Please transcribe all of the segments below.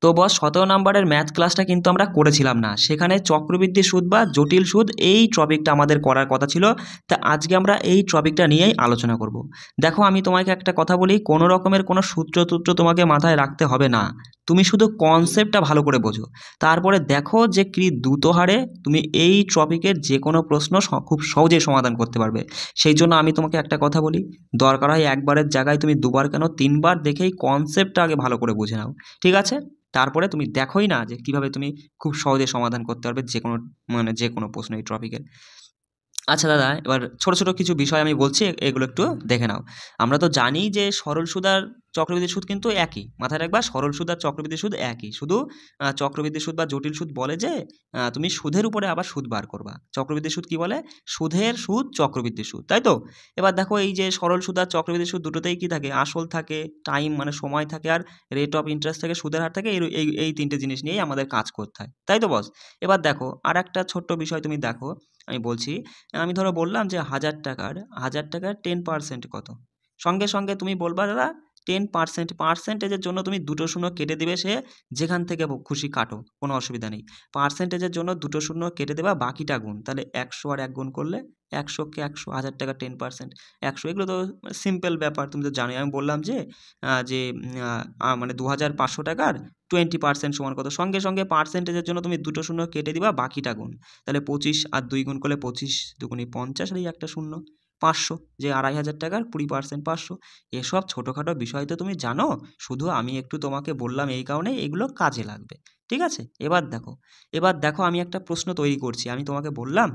তো বস 17 নম্বরের ম্যাথ ক্লাসটা কিন্তু আমরা করেছিলাম না, সেখানে চক্রবৃদ্ধি সুদ বা জটিল সুদ এই টপিকটা আমাদের করার কথা ছিল। তা আজকে আমরা এই টপিকটা নিয়েই আলোচনা করব। দেখো আমি তোমাকে একটা কথা বলি, কোনো রকমের কোনো সূত্র তোমাকে মাথায় রাখতে হবে না, তুমি শুধু কনসেপ্টটা ভালো করে বোঝো। তারপরে দেখো যে কি দ্রুত হারে তুমি এই টপিকের যে কোনো প্রশ্ন খুব সহজেই সমাধান করতে পারবে। সেই জন্য আমি তোমাকে একটা কথা বলি, দরকার হয় একবারের জায়গায় তুমি দুবার কেন 3বার দেখেই কনসেপ্টটা আগে ভালো করে বুঝে নাও, ঠিক আছে? তারপরে তুমি দেখোই না যে কিভাবে তুমি খুব সহজে সমাধান করতে পারবে যে কোনো, মানে যে কোনো প্রশ্ন এই টপিকের। আচ্ছা দাদা, এবার ছোট ছোট কিছু বিষয় আমি বলছি, এগুলো একটু দেখে নাও। আমরা তো জানি যে সরল সুদ আর চক্রবৃদ্ধি সুদ কিন্তু একই, মাথায় রাখবা সরল সুদ আর চক্রবৃদ্ধি সুদ একই, শুধু চক্রবৃদ্ধি সুদ বা জটিল সুদ বলে যে তুমি সুদের উপরে আবার সুদ বার করবা। চক্রবৃদ্ধি সুদ কি বলে? সুদের সুদ চক্রবৃদ্ধি সুদ, তাই তো? এবার দেখো এই যে সরল সুদ আর চক্রবৃদ্ধি সুদ দুটোতেই কি থাকে? আসল থাকে, টাইম মানে সময় থাকে, আর রেট অফ ইন্টারেস্ট থাকে, সুদের হার থাকে। এই এই এই তিনটে জিনিস নিয়েই আমাদের কাজ করতে হয়, তাই তো বস? এবার দেখো আর একটা ছোট্ট বিষয় তুমি দেখো, আমি বলছি। আমি ধরো বললাম যে 1000 টাকার 10% কত? সঙ্গে সঙ্গে তুমি বলবা দাদা 10%, পার্সেন্টেজের জন্য তুমি দুটো শূন্য কেটে দিবে, সে যেখান থেকে খুশি কাটো, কোনো অসুবিধা নেই। পার্সেন্টেজের জন্য দুটো শূন্য কেটে দেবা, বাকিটা গুণ। তাহলে 100 আর 1 গুণ করলে 100কে 100, 1000 টাকা 10%, 100। এগুলো তো সিম্পল ব্যাপার, তুমি তো জানোই। আমি বললাম যে মানে 2500 টাকার 20% সমান কত? সঙ্গে সঙ্গে পার্সেন্টেজের জন্য তুমি দুটো শূন্য কেটে দিবা, বাকিটা গুণ। তাহলে 25 আর 2 গুণ করলে 25 দুগুণে 50, আর এই একটা শূন্য 500। যে 2500 টাকার 20% 500। এসব ছোটোখাটো বিষয় তো তুমি জানো, শুধু আমি একটু তোমাকে বললাম এই কারণে এগুলো কাজে লাগবে, ঠিক আছে? এবার দেখো আমি একটা প্রশ্ন তৈরি করছি। আমি তোমাকে বললাম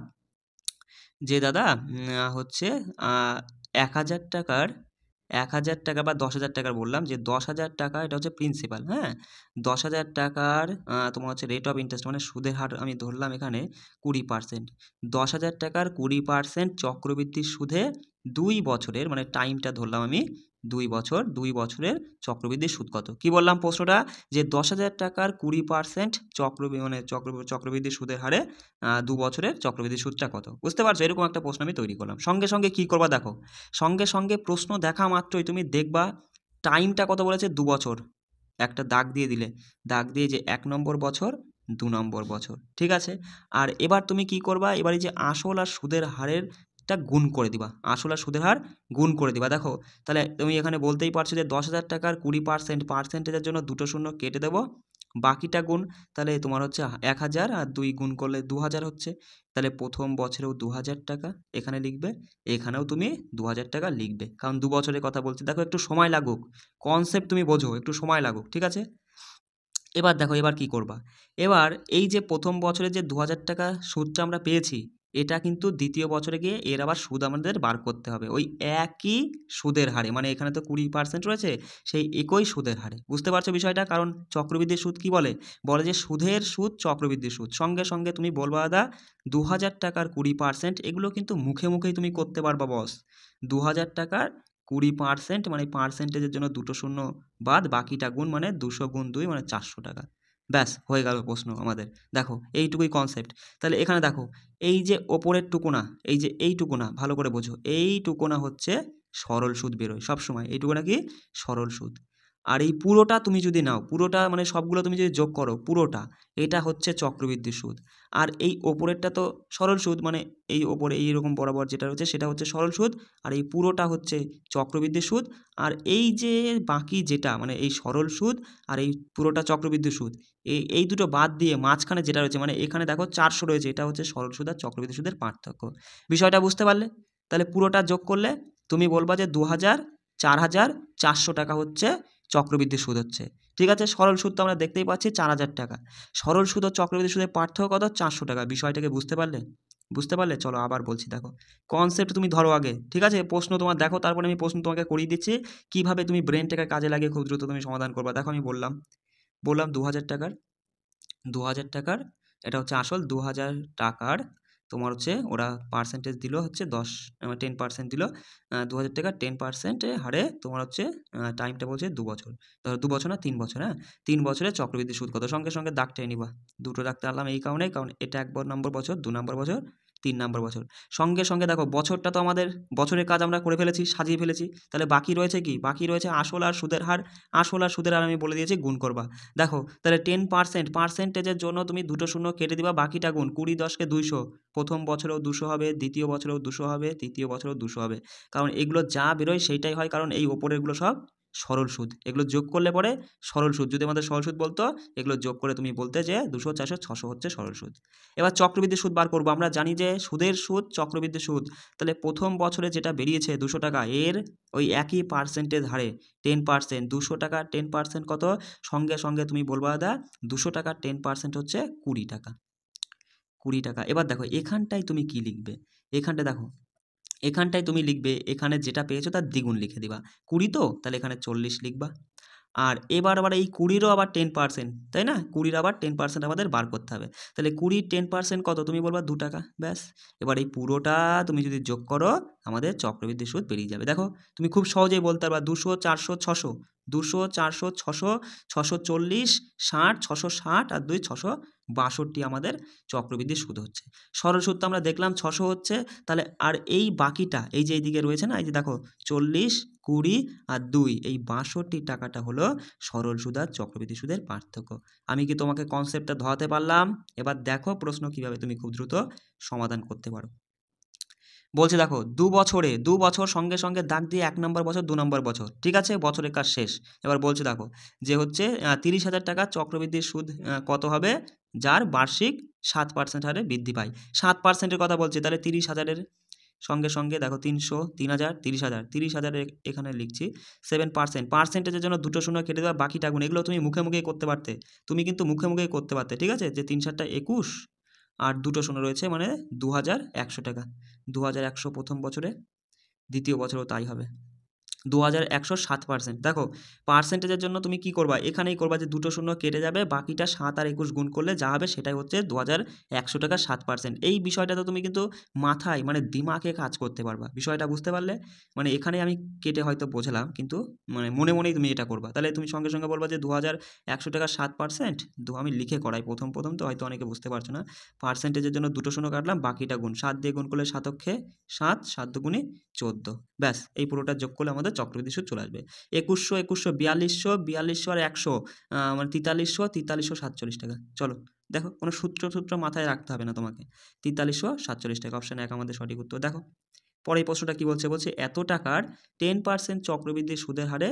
যে দাদা হচ্ছে 1000 টাকার 1000 টাকা বা 10,000 টাকার, বললাম যে 10,000 টাকা এটা হচ্ছে প্রিন্সিপাল, হ্যাঁ। 10,000 টাকার তোমার হচ্ছে রেট অফ ইন্টারেস্ট মানে সুদের হার আমি ধরলাম এখানে 20%। 10,000 টাকার 20% চক্রবৃদ্ধি সুদে 2 বছরের, মানে টাইমটা ধরলাম আমি 2 বছর, 2 বছরের চক্রবৃদ্ধি সুদ কত? কি বললাম প্রশ্নটা? যে 10,000 টাকার 20% চক্রবৃদ্ধি সুদের হারে 2 বছরের চক্রবৃদ্ধি সুদটা কত? বুঝতে পারছো? এরকম একটা প্রশ্ন আমি তৈরি করলাম। সঙ্গে সঙ্গে কি করবা দেখো, সঙ্গে সঙ্গে প্রশ্ন দেখা মাত্রই তুমি দেখবা টাইমটা কত বলেছে, 2 বছর। একটা দাগ দিয়ে দিলে, দাগ দিয়ে যে 1 নম্বর বছর, 2 নম্বর বছর, ঠিক আছে? আর এবার তুমি কি করবা, এবার এই যে আসল আর সুদের হারের টা গুণ করে দিবা, আসল আর সুদের হার গুণ করে দিবা। দেখো তাহলে তুমি এখানে বলতেই পারছো যে 10,000 টাকার 20%, পার্সেন্টেজের জন্য দুটো শূন্য কেটে দেবো, বাকিটা গুণ। তাহলে তোমার হচ্ছে 1000 আর 2 গুণ করলে 2000 হচ্ছে। তাহলে প্রথম বছরেও 2000 টাকা এখানে লিখবে, এখানেও তুমি 2000 টাকা লিখবে, কারণ 2 বছরের কথা বলছি। দেখো একটু সময় লাগুক, কনসেপ্ট তুমি বোঝো, একটু সময় লাগুক, ঠিক আছে? এবার দেখো এবার কি করবা। এবার এই যে প্রথম বছরে যে 2000 টাকা সুদটা আমরা পেয়েছি, এটা কিন্তু দ্বিতীয় বছরে গিয়ে এর আবার সুদ আমাদের বার করতে হবে ওই একই সুদের হারে, মানে এখানে তো 20% রয়েছে, সেই একই সুদের হারে। বুঝতে পারছো বিষয়টা? কারণ চক্রবৃদ্ধি সুদ কি বলে? বলে যে সুদের সুদ চক্রবৃদ্ধি সুদ। সঙ্গে সঙ্গে তুমি বলবা দাদা 2000 টাকার 20%, এগুলো কিন্তু মুখে মুখেই তুমি করতে পারবা বস। 2000 টাকার 20% মানে পার্সেন্টেজের জন্য দুটো শূন্য বাদ, বাকিটা গুণ, মানে 200 গুণ 2 মানে 400 টাকা। ব্যাস হয়ে গেল প্রশ্ন আমাদের। দেখো এইটুকুই কনসেপ্ট। তাহলে এখানে দেখো এই যে ওপরের টুকুনা, এই যে এইটুকুনা ভালো করে বোঝো, এইটুকুনা হচ্ছে সরল সুদ বেরোয় সবসময়। এইটুকুনা কি? সরল সুদ। আর এই পুরোটা তুমি যদি নাও, পুরোটা মানে সবগুলো তুমি যদি যোগ করো, পুরোটা এটা হচ্ছে চক্রবৃদ্ধি সুদ। আর এই ওপরেরটা তো সরল সুদ, মানে এই ওপরে এইরকম বরাবর যেটা রয়েছে সেটা হচ্ছে সরল সুদ, আর এই পুরোটা হচ্ছে চক্রবৃদ্ধি সুদ। আর এই যে বাকি যেটা মানে এই সরল সুদ আর এই পুরোটা চক্রবৃদ্ধি সুদ, এই দুটো বাদ দিয়ে মাঝখানে যেটা রয়েছে, মানে এখানে দেখো 400 রয়েছে, এটা হচ্ছে সরল সুদ আর চক্রবৃদ্ধি সুদের পার্থক্য। বিষয়টা বুঝতে পারলে? তাহলে পুরোটা যোগ করলে তুমি বলবা যে 2000, 4400 টাকা হচ্ছে চক্রবৃদ্ধি সুদ হচ্ছে, ঠিক আছে? সরল সুদ তো আমরা দেখতেই পাচ্ছি 4000 টাকা। সরল সুদ ও চক্রবৃদ্ধি সুদের পার্থক্য কত? 400 টাকা। বিষয়টাকে বুঝতে পারলে? বুঝতে পারলে? চলো আবার বলছি, দেখো কনসেপ্ট তুমি ধরো আগে, ঠিক আছে? প্রশ্ন তোমার দেখো, তারপরে আমি প্রশ্ন তোমাকে করিয়ে দিচ্ছি কিভাবে তুমি ব্রেনটাকে কাজে লাগিয়ে খুব দ্রুত তুমি সমাধান করবা। দেখো আমি বললাম 2000 টাকার এটা হচ্ছে আসল। 2000 টাকার তোমার হচ্ছে ওরা পার্সেন্টেজ দিল হচ্ছে 10% দিল। 2000 টাকা 10% হারে তোমার হচ্ছে টাইমটা বলছে 2 বছর। ধরো 2 বছর না 3 বছর, হ্যাঁ। 3 বছরে চক্রবৃদ্ধি সুদ কত? সঙ্গে সঙ্গে দাগ টেনে নিবা। দুটো দাগ টানলাম এই কারণে, কারণ এটা 1 নম্বর বছর, 2 নম্বর বছর, 3 নম্বর বছর। সঙ্গে সঙ্গে দেখো বছরটা তো আমাদের বছরের কাজ আমরা করে ফেলেছি, সাজিয়ে ফেলেছি। তাহলে বাকি রয়েছে কি? বাকি রয়েছে আসল আর সুদের হার। আসল আর সুদের হার আমি বলে দিয়েছি গুণ করবা। দেখো তাহলে 10% পার্সেন্টেজের জন্য তুমি দুটো শূন্য কেটে দিবা, বাকিটা গুণ। 20 10 200, প্রথম বছরেও 200 হবে, দ্বিতীয় বছরেও 200 হবে, তৃতীয় বছরেও 200 হবে। কারণ এগুলো যা বেরোয় সেইটাই হয়, কারণ এই ওপরেরগুলো সব সরল সুদ। এগুলো যোগ করলে পরে সরল সুদ। যদি আমাদের সরল সুদ বলতো, এগুলো যোগ করে তুমি বলতে যে 200 400 600 হচ্ছে সরল সুদ। এবার চক্রবৃদ্ধি সুদ বার করবো। আমরা জানি যে সুদের সুদ চক্রবৃদ্ধি সুদ। তাহলে প্রথম বছরে যেটা বেরিয়েছে 200 টাকা, এর ওই একই পার্সেন্টেজ হারে 10%, 200 টাকা 10% কত? সঙ্গে সঙ্গে তুমি বলবা দাদা 200 টাকার 10% হচ্ছে 20 টাকা। 20 টাকা। এবার দেখো এখানটায় তুমি কি লিখবে? এখানটায় দেখো, এখানটায় তুমি লিখবে, এখানে যেটা পেয়েছো তার দ্বিগুণ লিখে দিবা। 20 তো, তাহলে এখানে 40 লিখবা। আর এবার আবার এই 20-রও আবার 10%, তাই না? 20-র আবার 10% আমাদের বার করতে হবে। তাহলে 20-র 10% কত? তুমি বলবা 2 টাকা, ব্যাস। এবার এই পুরোটা তুমি যদি যোগ করো, আমাদের চক্রবৃদ্ধি সুদ বেরিয়ে যাবে। দেখো তুমি খুব সহজেই বলতে পারবা 200 400 600, 200 400 600, 640 60, 660 আর 2 662 আমাদের চক্রবৃদ্ধি সুদ হচ্ছে। সরল সুদ তো আমরা দেখলাম 600 হচ্ছে। তাহলে আর এই বাকিটা, এই যে এইদিকে রয়েছে না, এই যে দেখো 40 20 আর 2, এই 62 টাকাটা হলো সরল সুদ আর চক্রবৃদ্ধি সুদের পার্থক্য। আমি কি তোমাকে কনসেপ্টটা ধরাতে পারলাম? এবার দেখো প্রশ্ন কিভাবে তুমি খুব দ্রুত সমাধান করতে পারো। বলছে দেখো 2 বছর সঙ্গে সঙ্গে দাগ দিয়ে 1 নম্বর বছর 2 নম্বর বছর, ঠিক আছে, বছরের কাজ শেষ। এবার বলছে দেখো যে হচ্ছে 30,000 টাকা চক্রবৃদ্ধির সুদ কত হবে? যার বার্ষিক 7% হারে বৃদ্ধি পায়। 7%-এর কথা বলছে, তাহলে 30,000-এর সঙ্গে সঙ্গে দেখো 300 3000 30,000 30,000 এখানে লিখছি 7%। পার্সেন্টেজের জন্য দুটো শূন্য কেটে দেওয়া, বাকিটা গুণ। এগুলো তুমি মুখে মুখেই করতে পারতে, তুমি কিন্তু মুখে মুখেই করতে পারতে, ঠিক আছে, যে 3 7 21 আর দুটো শূন্য রয়েছে, মানে 2100 টাকা। 2100 প্রথম বছরে, দ্বিতীয় বছরও তাই হবে। 2107%। দেখো পার্সেন্টেজের জন্য তুমি কি করবা? এখানেই করবা যে দুটো শূন্য কেটে যাবে, বাকিটা 7 আর 21 গুণ করলে যা হবে সেটাই হচ্ছে 2100 টাকা 7%। এই বিষয়টা তো তুমি কিন্তু মাথায় মানে দিমাগে কাজ করতে পারবা। বিষয়টা বুঝতে পারলে? মানে এখানে আমি কেটে হয়তো বোঝালাম, কিন্তু মানে মনে মনেই তুমি এটা করবা। তাহলে তুমি সঙ্গে সঙ্গে বলবা যে 2100 টাকা 7%। আমি লিখে করাই প্রথম প্রথম, তো হয়তো অনেকে বুঝতে পারছো না। পার্সেন্টেজের জন্য দুটো শূন্য কাটলাম, বাকিটা গুণ। 7 দিয়ে গুণ করলে 7 অক্ষে 7, 7 দুগুণে 14, ব্যাস। এই পুরোটা যোগ করলে আমাদের চক্রবৃদ্ধি সুদ চলে আসবে। 2100 2100 4200 4200 আর 100, মানে 4300 4300 47 টাকা। চলো দেখো, কোনো সূত্র মাথায় রাখতে হবে না তোমাকে। 4300 47 টাকা, অপশন 1 আমাদের সঠিক উত্তর। দেখো পরের প্রশ্নটা কি বলছে? বলছে এত টাকার 10% চক্রবৃদ্ধি সুদের হারে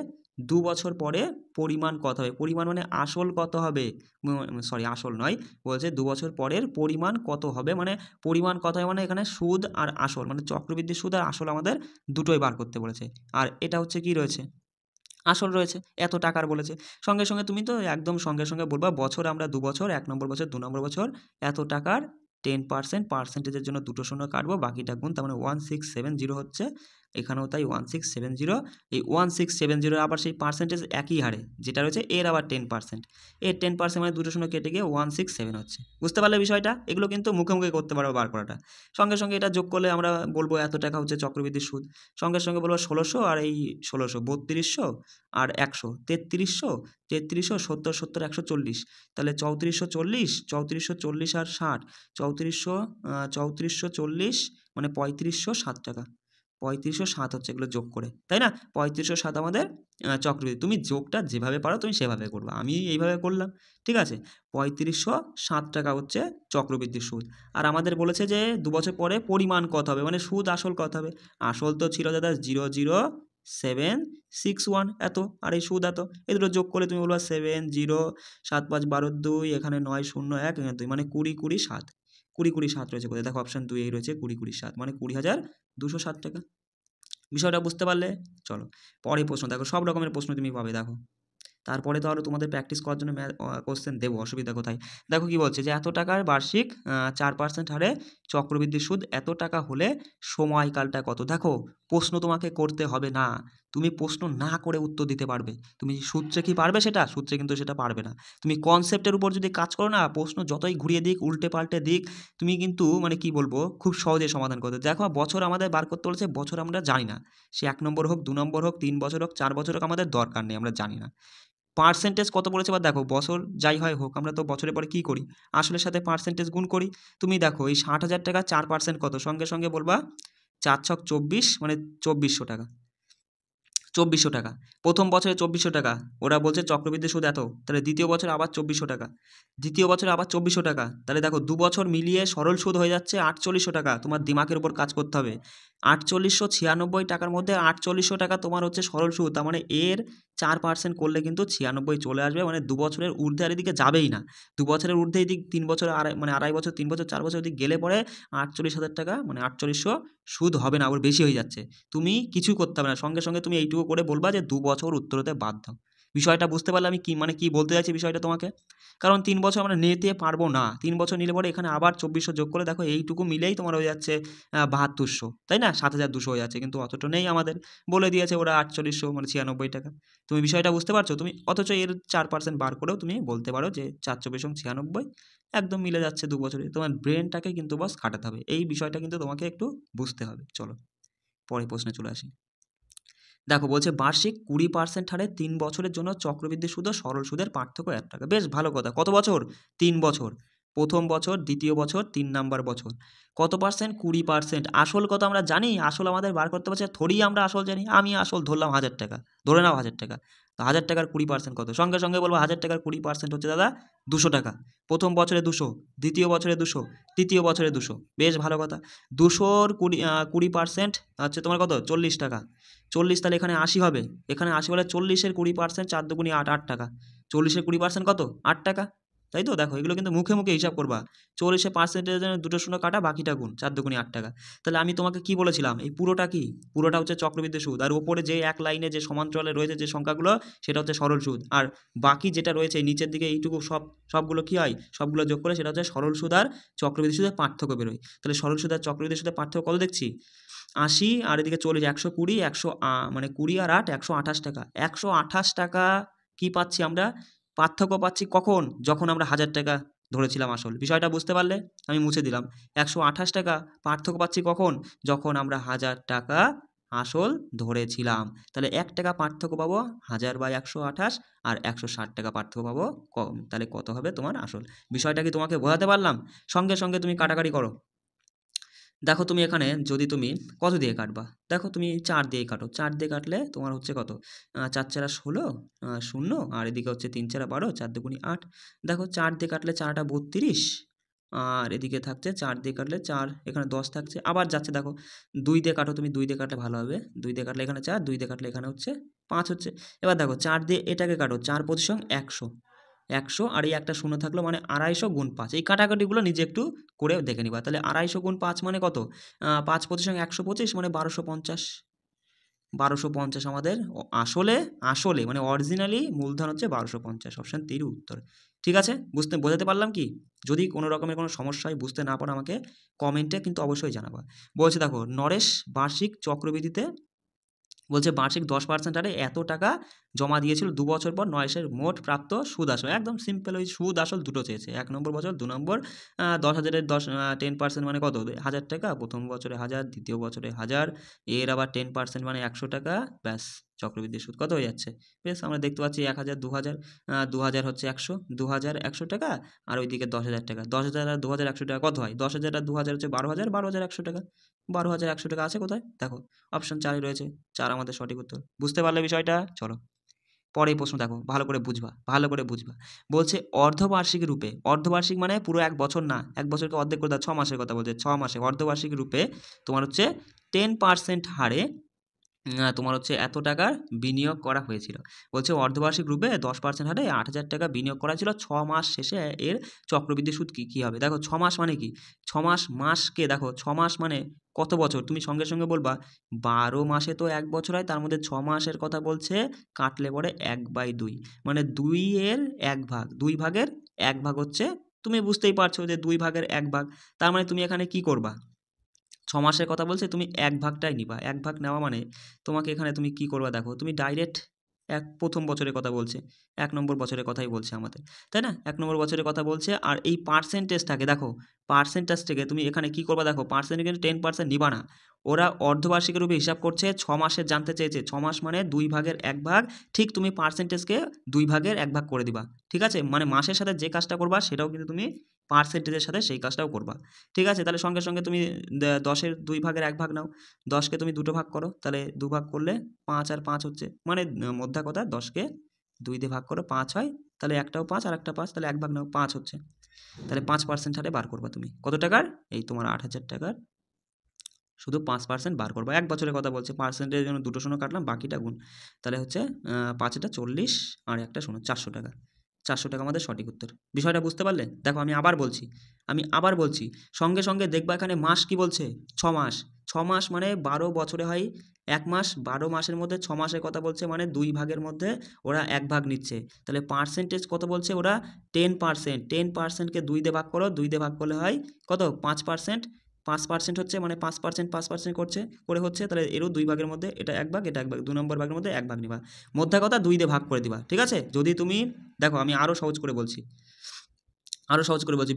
2 বছর পরে পরিমাণ কত হবে? পরিমাণ মানে আসল কত হবে? সরি, আসল নয়, বলছে 2 বছর পরের পরিমাণ কত হবে, মানে পরিমাণ কত হবে মানে এখানে সুদ আর আসল, মানে চক্রবৃদ্ধি সুদ আর আসল আমাদের দুটোই বার করতে বলেছে। আর এটা হচ্ছে কি রয়েছে? আসল রয়েছে, এত টাকার বলেছে। সঙ্গে সঙ্গে তুমি তো একদম সঙ্গে সঙ্গে বলবা বছর, আমরা 2 বছর, 1 নম্বর বছর 2 নম্বর বছর, এত টাকার 10%, পার্সেন্টেজের জন্য দুটো শূন্য কাটবো, বাকিটা গুণ, তার মানে 1670 হচ্ছে। এখানেও তাই 1670। এই 1670 আবার সেই পার্সেন্টেজ একই হারে যেটা রয়েছে, এর আবার 10%। এর 10% মানে দুটো শূন্য কেটে গিয়ে 167 হচ্ছে। বুঝতে পারলে বিষয়টা? এগুলো কিন্তু মুখে মুখে করতে পারবো বার করাটা। সঙ্গে সঙ্গে এটা যোগ করলে আমরা বলবো এত টাকা হচ্ছে চক্রবৃদ্ধি সুদ। সঙ্গে সঙ্গে বলবো 1600 আর এই 1600 3200 আর 100 3300 3300 70 70 140, তাহলে 3440 3440 আর 60 3400 3440 মানে 3507 টাকা। 3507 হচ্ছে এগুলো যোগ করে, তাই না? 3507 আমাদের চক্রবৃদ্ধি। তুমি যোগটা যেভাবে পারো তুমি সেভাবে করবা, আমি এইভাবে করলাম, ঠিক আছে। 3507 টাকা হচ্ছে চক্রবৃদ্ধি সুদ। আর আমাদের বলেছে যে 2 বছর পরে পরিমাণ কত হবে, মানে সুদ আসল কত হবে। আসল তো ছিল দাদা 00761 এত, আর এই সুদ এত। এই দুটো যোগ করে তুমি বলবা 70 7 5 12 2, এখানে 9 0 1 এখানে 2, মানে 20 20 7। 20 20 7 রয়েছে কোথায়? দেখো অপশন 2 এই রয়েছে, 20 20 7 মানে 20,207 টাকা। বিষয়টা বুঝতে পারলে? চলো পরের প্রশ্ন দেখো, সব রকমের প্রশ্ন তুমি পাবে দেখো। তারপরে তো আরও তোমাদের প্র্যাকটিস করার জন্য কোশ্চেন দেবো, অসুবিধা কোথায়? দেখো কি বলছে যে এত টাকার বার্ষিক 4% হারে চক্রবৃদ্ধি সুদ এত টাকা হলে সময়কালটা কত? দেখো প্রশ্ন তোমাকে করতে হবে না, তুমি প্রশ্ন না করে উত্তর দিতে পারবে। তুমি সূত্রে কি পারবে সেটা? সূত্রে কিন্তু সেটা পারবে না। তুমি কনসেপ্টের উপর যদি কাজ করো না, প্রশ্ন যতই ঘুরিয়ে দিক উল্টে পাল্টে দিক, তুমি কিন্তু মানে কি বলবো খুব সহজে সমাধান করতে। দেখো বছর আমাদের বার করতে বলেছে, বছর আমরা জানি না, সে 1 নম্বর হোক 2 নম্বর হোক 3 বছর হোক 4 বছর হোক, আমাদের দরকার নেই, আমরা জানি না। পার্সেন্টেজ কত পড়েছে এবার দেখো, বছর যাই হয় হোক আমরা তো বছরের পরে কী করি, আসলের সাথে পার্সেন্টেজ গুণ করি। তুমি দেখো এই 60,000 টাকা 4% কত, সঙ্গে সঙ্গে বলবা 4 ছক 24 মানে 2400 টাকা। 2400 টাকা প্রথম বছরে 2400 টাকা, ওরা বলছে চক্রবৃদ্ধি সুদ এত, তাহলে দ্বিতীয় বছরে আবার 2400 টাকা, দ্বিতীয় বছরে আবার 2400 টাকা, তাহলে দেখো 2 বছর মিলিয়ে সরল সুদ হয়ে যাচ্ছে 4800 টাকা। তোমার দিমাগের উপর কাজ করতে হবে। 4896 টাকার মধ্যে 4800 টাকা তোমার হচ্ছে সরল সুদ, তার মানে এর 4% করলে কিন্তু 96 চলে আসবে, মানে 2 বছরের ঊর্ধ্বে আর এদিকে যাবেই না। 2 বছরের ঊর্ধ্বে এদিক 3 বছর মানে আড়াই বছর 3 বছর 4 বছর এদিক গেলে পরে 48,000 টাকা মানে 4800 সুদ হবে না, আবার বেশি হয়ে যাচ্ছে। তুমি কিছুই করতে হবে না, সঙ্গে সঙ্গে তুমি এইটুকু করে বলবা যে 2 বছর উত্তর হতে বাধ্য। বিষয়টা বুঝতে পারলে আমি কি মানে কি বলতে চাইছি বিষয়টা তোমাকে? কারণ 3 বছর আমরা নিতে পারবো না, 3 বছর নিলে পরে এখানে আবার 2400 যোগ করে দেখো এইটুকু মিলেই তোমার হয়ে যাচ্ছে 7200, তাই না? 7200 হয়ে যাচ্ছে, কিন্তু অতটা নেই আমাদের, বলে দিয়েছে ওরা 4800 মানে 96 টাকা। তুমি বিষয়টা বুঝতে পারছো? তুমি অথচ এর 4% বার করেও তুমি বলতে পারো যে 424 এবং 96 একদম মিলে যাচ্ছে 2 বছরে। তোমার ব্রেনটাকে কিন্তু বস খাটাতে হবে, এই বিষয়টা কিন্তু তোমাকে একটু বুঝতে হবে। চলো পরের প্রশ্নে চলে আসি। দেখো বলছে বার্ষিক 20% হারে 3 বছরের জন্য চক্রবৃদ্ধি সুদ ও সরল সুদের পার্থক্য 1 টাকা। বেশ ভালো কথা। কত বছর? 3 বছর। প্রথম বছর, দ্বিতীয় বছর, 3 নাম্বার বছর। কত পার্সেন্ট? 20%। আসল কত আমরা জানি? আসল আমাদের বার করতে পারছি, থোড়ি আমরা আসল জানি। আমি আসল ধরলাম 1000 টাকা, ধরে নাও 1000 টাকা। তো 1000 টাকার 20% কত? সঙ্গে সঙ্গে বলবো 1000 টাকার 20% হচ্ছে দাদা 200 টাকা। প্রথম বছরে 200, দ্বিতীয় বছরে 200, তৃতীয় বছরে 200। বেশ ভালো কথা। 200-র 20% হচ্ছে তোমার কত? 40 টাকা। 40, তাহলে এখানে 80 হবে। এখানে 80 হলে 40-এর 20% 4 দুগুণে 8, 8 টাকা। 40-এর 20% কত? 8 টাকা। তাই তো? দেখো এগুলো কিন্তু মুখে মুখে হিসাব করবা। 40-এর পার্সেন্টেজের জন্য দুটো শূন্য কাটা, বাকিটা গুণ, 4 দুগুণে 8 টাকা। তাহলে আমি তোমাকে কি বলেছিলাম? এই পুরোটা কি? পুরোটা হচ্ছে চক্রবৃদ্ধি সুদ, আর ওপরে যে এক লাইনে যে সমান্তরালে রয়েছে যে সংখ্যাগুলো সেটা হচ্ছে সরল সুদ, আর বাকি যেটা রয়েছে নিচের দিকে এইটুকু সবগুলো কি হয়? সবগুলো যোগ করে সেটা হচ্ছে সরল সুদ আর চক্রবৃদ্ধি সুদের পার্থক্য বেরোয়। তাহলে সরল সুদ আর চক্রবৃদ্ধি সুদের পার্থক্য কত দেখছি? 80 আর এদিকে 40, 120, 100 মানে 20 আর 8 128 টাকা। 128 টাকা কি পাচ্ছি আমরা? পার্থক্য পাচ্ছি কখন? যখন আমরা 1000 টাকা ধরেছিলাম আসল। বিষয়টা বুঝতে পারলে? আমি মুছে দিলাম। 128 টাকা পার্থক্য পাচ্ছি কখন? যখন আমরা 1000 টাকা আসল ধরেছিলাম। তাহলে 1 টাকা পার্থক্য পাবো 1000/128, আর 160 টাকা পার্থক্য পাবো কম। তাহলে কত হবে তোমার আসল? বিষয়টা কি তোমাকে বোঝাতে পারলাম? সঙ্গে সঙ্গে তুমি কাটাকাটি করো। দেখো তুমি এখানে যদি তুমি কত দিয়ে কাটবা? দেখো তুমি 4 দিয়েই কাটো। 4 দিয়ে কাটলে তোমার হচ্ছে কত? 4 4 16, 0, আর এদিকে হচ্ছে 3 4 12, 4 দুগুণে 8। দেখো 4 দিয়ে কাটলে 4 টা 32, আর এদিকে থাকছে 4 দিয়ে কাটলে 4, এখানে 10 থাকছে। আবার যাচ্ছে দেখো 2 দিয়ে কাটো, তুমি 2 দিয়ে কাটলে ভালো হবে। 2 দিয়ে কাটলে এখানে 4, 2 দিয়ে কাটলে এখানে হচ্ছে 5 হচ্ছে। এবার দেখো 4 দিয়ে এটাকে কাটো, 4 পঁচিশ 100, 100, আর এই একটা শূন্য থাকলো মানে 250 গুণ 5। এই কাটাকাটিগুলো নিজে একটু করে দেখে নিবা। তাহলে 250 গুণ 5 মানে কত? 5 পঁচিশ 125 মানে 1250। 1250 আমাদের আসলে আসলে মানে অরিজিনালি মূলধন হচ্ছে 1250। অপশান 3 উত্তর। ঠিক আছে? বোঝাতে পারলাম কি? যদি কোনো রকমের কোনো সমস্যা হয়, বুঝতে না পারো, আমাকে কমেন্টে কিন্তু অবশ্যই জানাবা। বলছে দেখো নরেশ বার্ষিক চক্রবৃদ্ধিতে বলছে বার্ষিক 10% হারে এত টাকা জমা দিয়েছিল, 2 বছর পর নরেশের মোট প্রাপ্ত সুদ আসল। একদম সিম্পল, ওই সুদ আসল দুটো চেয়েছে। 1 নম্বর বছর, 2 নম্বর। 10,000-এর 10% মানে কত? 1000 টাকা। প্রথম বছরে 1000, দ্বিতীয় বছরে 1000, এর আবার 10% মানে 100 টাকা। ব্যাস, চক্রবৃদ্ধির সুদ কত হয়ে যাচ্ছে? বেশ, আমরা দেখতে পাচ্ছি 1000, 2000, 2000 হচ্ছে 100, 2000 100 টাকা, আর ওইদিকে 10,000 টাকা। 10,000 আর 2000 100 টাকা কত হয়? 10,000 আর 2000 হচ্ছে 12,000, 12,000 100 টাকা। 12,000 100 টাকা আছে কোথায়? দেখো অপশন 4 রয়েছে। 4 আমাদের সঠিক উত্তর। বুঝতে পারলে বিষয়টা? চলো পরের প্রশ্ন দেখো, ভালো করে বুঝবা, ভালো করে বুঝবা। বলছে অর্ধবার্ষিক রূপে, অর্ধবার্ষিক মানে পুরো 1 বছর না, 1 বছরকে অর্ধেক করে দাও, 6 মাসের কথা বলছে। 6 মাসে অর্ধবার্ষিক রূপে তোমার হচ্ছে 10% হারে তোমার হচ্ছে এত টাকার বিনিয়োগ করা হয়েছিল। বলছে অর্ধবার্ষিক রূপে 10% হারে 8,000 টাকা বিনিয়োগ করা ছিল। 6 মাস শেষে এর চক্রবৃদ্ধি সুদ কী হবে? দেখো 6 মাস মানে কি? 6 মাস, মাসকে দেখো 6 মাস মানে কত বছর? তুমি সঙ্গে সঙ্গে বলবা 12 মাসে তো 1 বছর হয়, তার মধ্যে 6 মাসের কথা বলছে, কাটলে পরে 1/2, মানে 2 এর 1 ভাগ, 2 ভাগের 1 ভাগ হচ্ছে, তুমি বুঝতেই পারছো যে 2 ভাগের 1 ভাগ। তার মানে তুমি এখানে কি করবা? 6 মাসের কথা বলছে, তুমি 1 ভাগটাই নিবা। 1 ভাগ নেওয়া মানে তোমাকে এখানে তুমি কি করবা? দেখো তুমি ডাইরেক্ট প্রথম বছরের কথা বলছে, 1 নম্বর বছরের কথাই বলছে আমাদের, তাই না? 1 নম্বর বছরের কথা বলছে, আর এই পার্সেন্টেজটাকে দেখো, পার্সেন্টেজ থেকে তুমি এখানে কী করবা দেখো, পার্সেন্টে কিন্তু 10% নিবা না, ওরা অর্ধবার্ষিকের রূপে হিসাব করছে, 6 মাসের জানতে চেয়েছে, 6 মাস মানে 2 ভাগের 1 ভাগ, ঠিক তুমি পার্সেন্টেজকে 2 ভাগের 1 ভাগ করে দিবা, ঠিক আছে, মানে মাসের সাথে যে কাজটা করবা সেটাও কিন্তু তুমি পার্সেন্টেজের সাথে সেই কাজটাও করবা, ঠিক আছে। তাহলে সঙ্গে সঙ্গে তুমি 10-এর 2 ভাগের 1 ভাগ নাও, 10কে তুমি দুটো ভাগ করো, তাহলে 2 ভাগ করলে 5 আর 5 হচ্ছে, মানে মোদ্দা কথা 10কে 2 দিয়ে ভাগ করো 5 হয়, তাহলে একটাও 5 আর একটা 5, তাহলে 1 ভাগ নাও 5 হচ্ছে, তাহলে 5% হারে বার করবা তুমি কত টাকার, এই তোমার 8,000 টাকার শুধু 5% বার করবা। 1 বছরের কথা বলছে, পার্সেন্টেজের জন্য দুটো শূন্য কাটলাম, বাকিটা গুণ, তাহলে হচ্ছে 5 40 আর একটা শূন্য, 400 টাকা। 400 টাকা আমাদের সঠিক উত্তর। বিষয়টা বুঝতে পারলে? দেখো আমি আবার বলছি, সঙ্গে সঙ্গে দেখবা এখানে মাস কি বলছে, 6 মাস। 6 মাস মানে 12 বছরে হয় 1 মাস, 12 মাসের মধ্যে 6 মাসের কথা বলছে, মানে 2 ভাগের মধ্যে ওরা 1 ভাগ নিচ্ছে। তাহলে পার্সেন্টেজ কত বলছে ওরা, 10%। 10%কে 2 দিয়ে ভাগ করো, 2 দিয়ে ভাগ করলে হয় কত, 5%। 5% হচ্ছে, মানে 5% করে হচ্ছে, তাহলে এরও 2 ভাগের মধ্যে এটা 1 ভাগ, এটা 1 ভাগ, 2 নম্বর ভাগের মধ্যে 1 ভাগ নিবা, মোদ্দা কথা 2 দিয়ে ভাগ করে দিবা, ঠিক আছে। যদি তুমি দেখো আমি আরও সহজ করে বলছি,